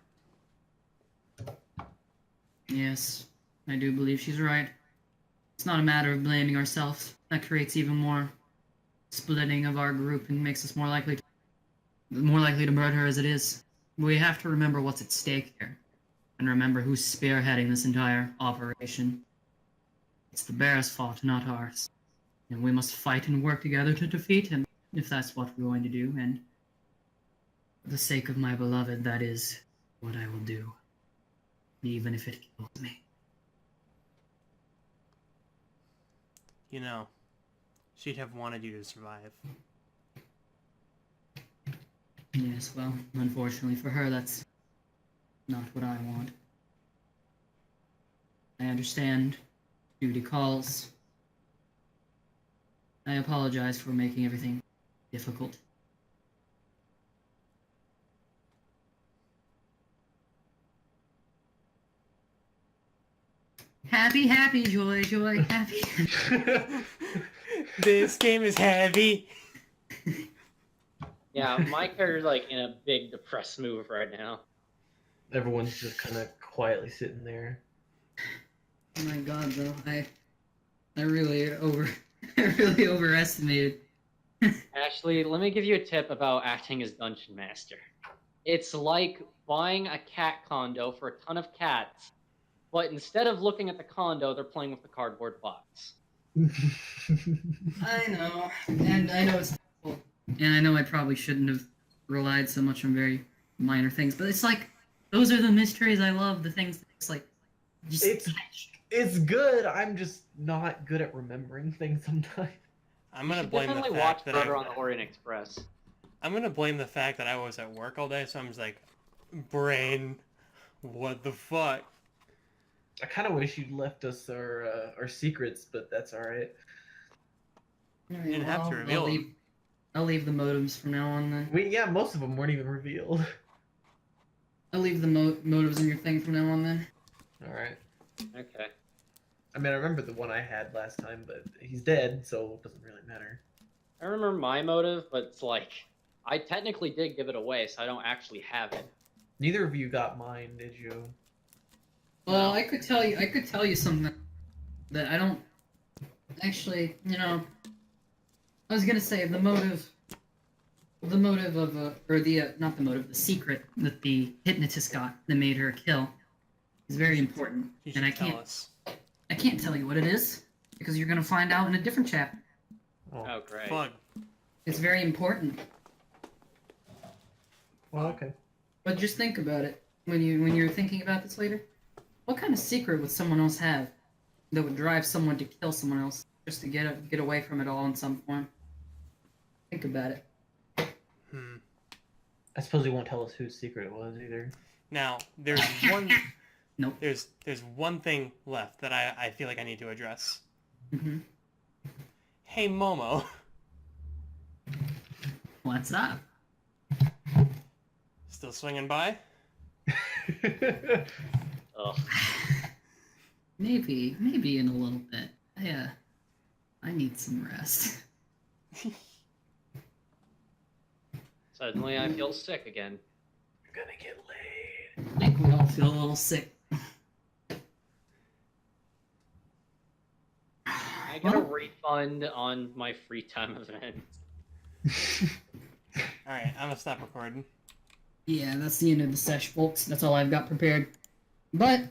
A: Yes, I do believe she's right. It's not a matter of blaming ourselves. That creates even more splitting of our group and makes us more likely to murder her as it is. We have to remember what's at stake here, and remember who's spearheading this entire operation. It's the bear's fault, not ours. And we must fight and work together to defeat him, if that's what we're going to do, and for the sake of my beloved, that is what I will do, even if it kills me.
C: You know, she'd have wanted you to survive.
A: Yes, well, unfortunately for her, that's not what I want. I understand. Duty calls. I apologize for making everything difficult. Happy, happy, joy, joy, happy.
C: This game is heavy.
D: Yeah, my character's like in a big depressed move right now.
B: Everyone's just kind of quietly sitting there.
A: Oh my god, though, I really overestimated.
D: Ashley, let me give you a tip about acting as Dungeon Master. It's like buying a cat condo for a ton of cats, but instead of looking at the condo, they're playing with the cardboard box.
A: I know, and I know it's difficult, and I know I probably shouldn't have relied so much on very minor things, but it's like, those are the mysteries I love, the things that it's like, just
B: It's good. I'm just not good at remembering things sometimes.
C: I'm gonna
D: You should
C: blame the
D: definitely
C: fact
D: watch
C: that
D: Murder on the Orient Express.
C: I'm gonna blame the fact that I was at work all day, so I'm just like, brain, what the fuck?
B: I kind of wish you'd left us our secrets, but that's all right.
C: You didn't have to reveal them.
A: I'll leave the motives from now on then.
B: Most of them weren't even revealed.
A: I'll leave the motives in your thing from now on then.
B: All right.
D: Okay.
B: I mean, I remember the one I had last time, but he's dead, so it doesn't really matter.
D: I remember my motive, but it's like I technically did give it away, so I don't actually have it.
B: Neither of you got mine, did you?
A: Well, I could tell you something that I don't actually, I was gonna say the motive of not the motive, the secret that the hypnotist got that made her kill is very important,
C: You
A: and
C: should tell us.
A: I can't tell you what it is because you're gonna find out in a different chapter.
D: Oh, great.
C: Fun.
A: It's very important,
B: Well, okay.
A: but just think about it when you're thinking about this later. What kind of secret would someone else have that would drive someone to kill someone else just to get away from it all in some form? Think about it.
B: I suppose he won't tell us whose secret it was either.
C: Now, there's one.
A: Nope.
C: There's one thing left that I feel like I need to address.
A: Mm-hmm.
C: Hey, Momo.
A: What's up?
C: Still swinging by?
D: Ugh.
A: Maybe in a little bit. Yeah. I need some rest.
D: Suddenly I feel sick again.
B: You're gonna get laid.
A: I think we all feel a little sick.
D: I get a refund on my free time event.
C: Alright, I'm gonna stop recording.
A: Yeah, that's the end of the sesh, folks. That's all I've got prepared. But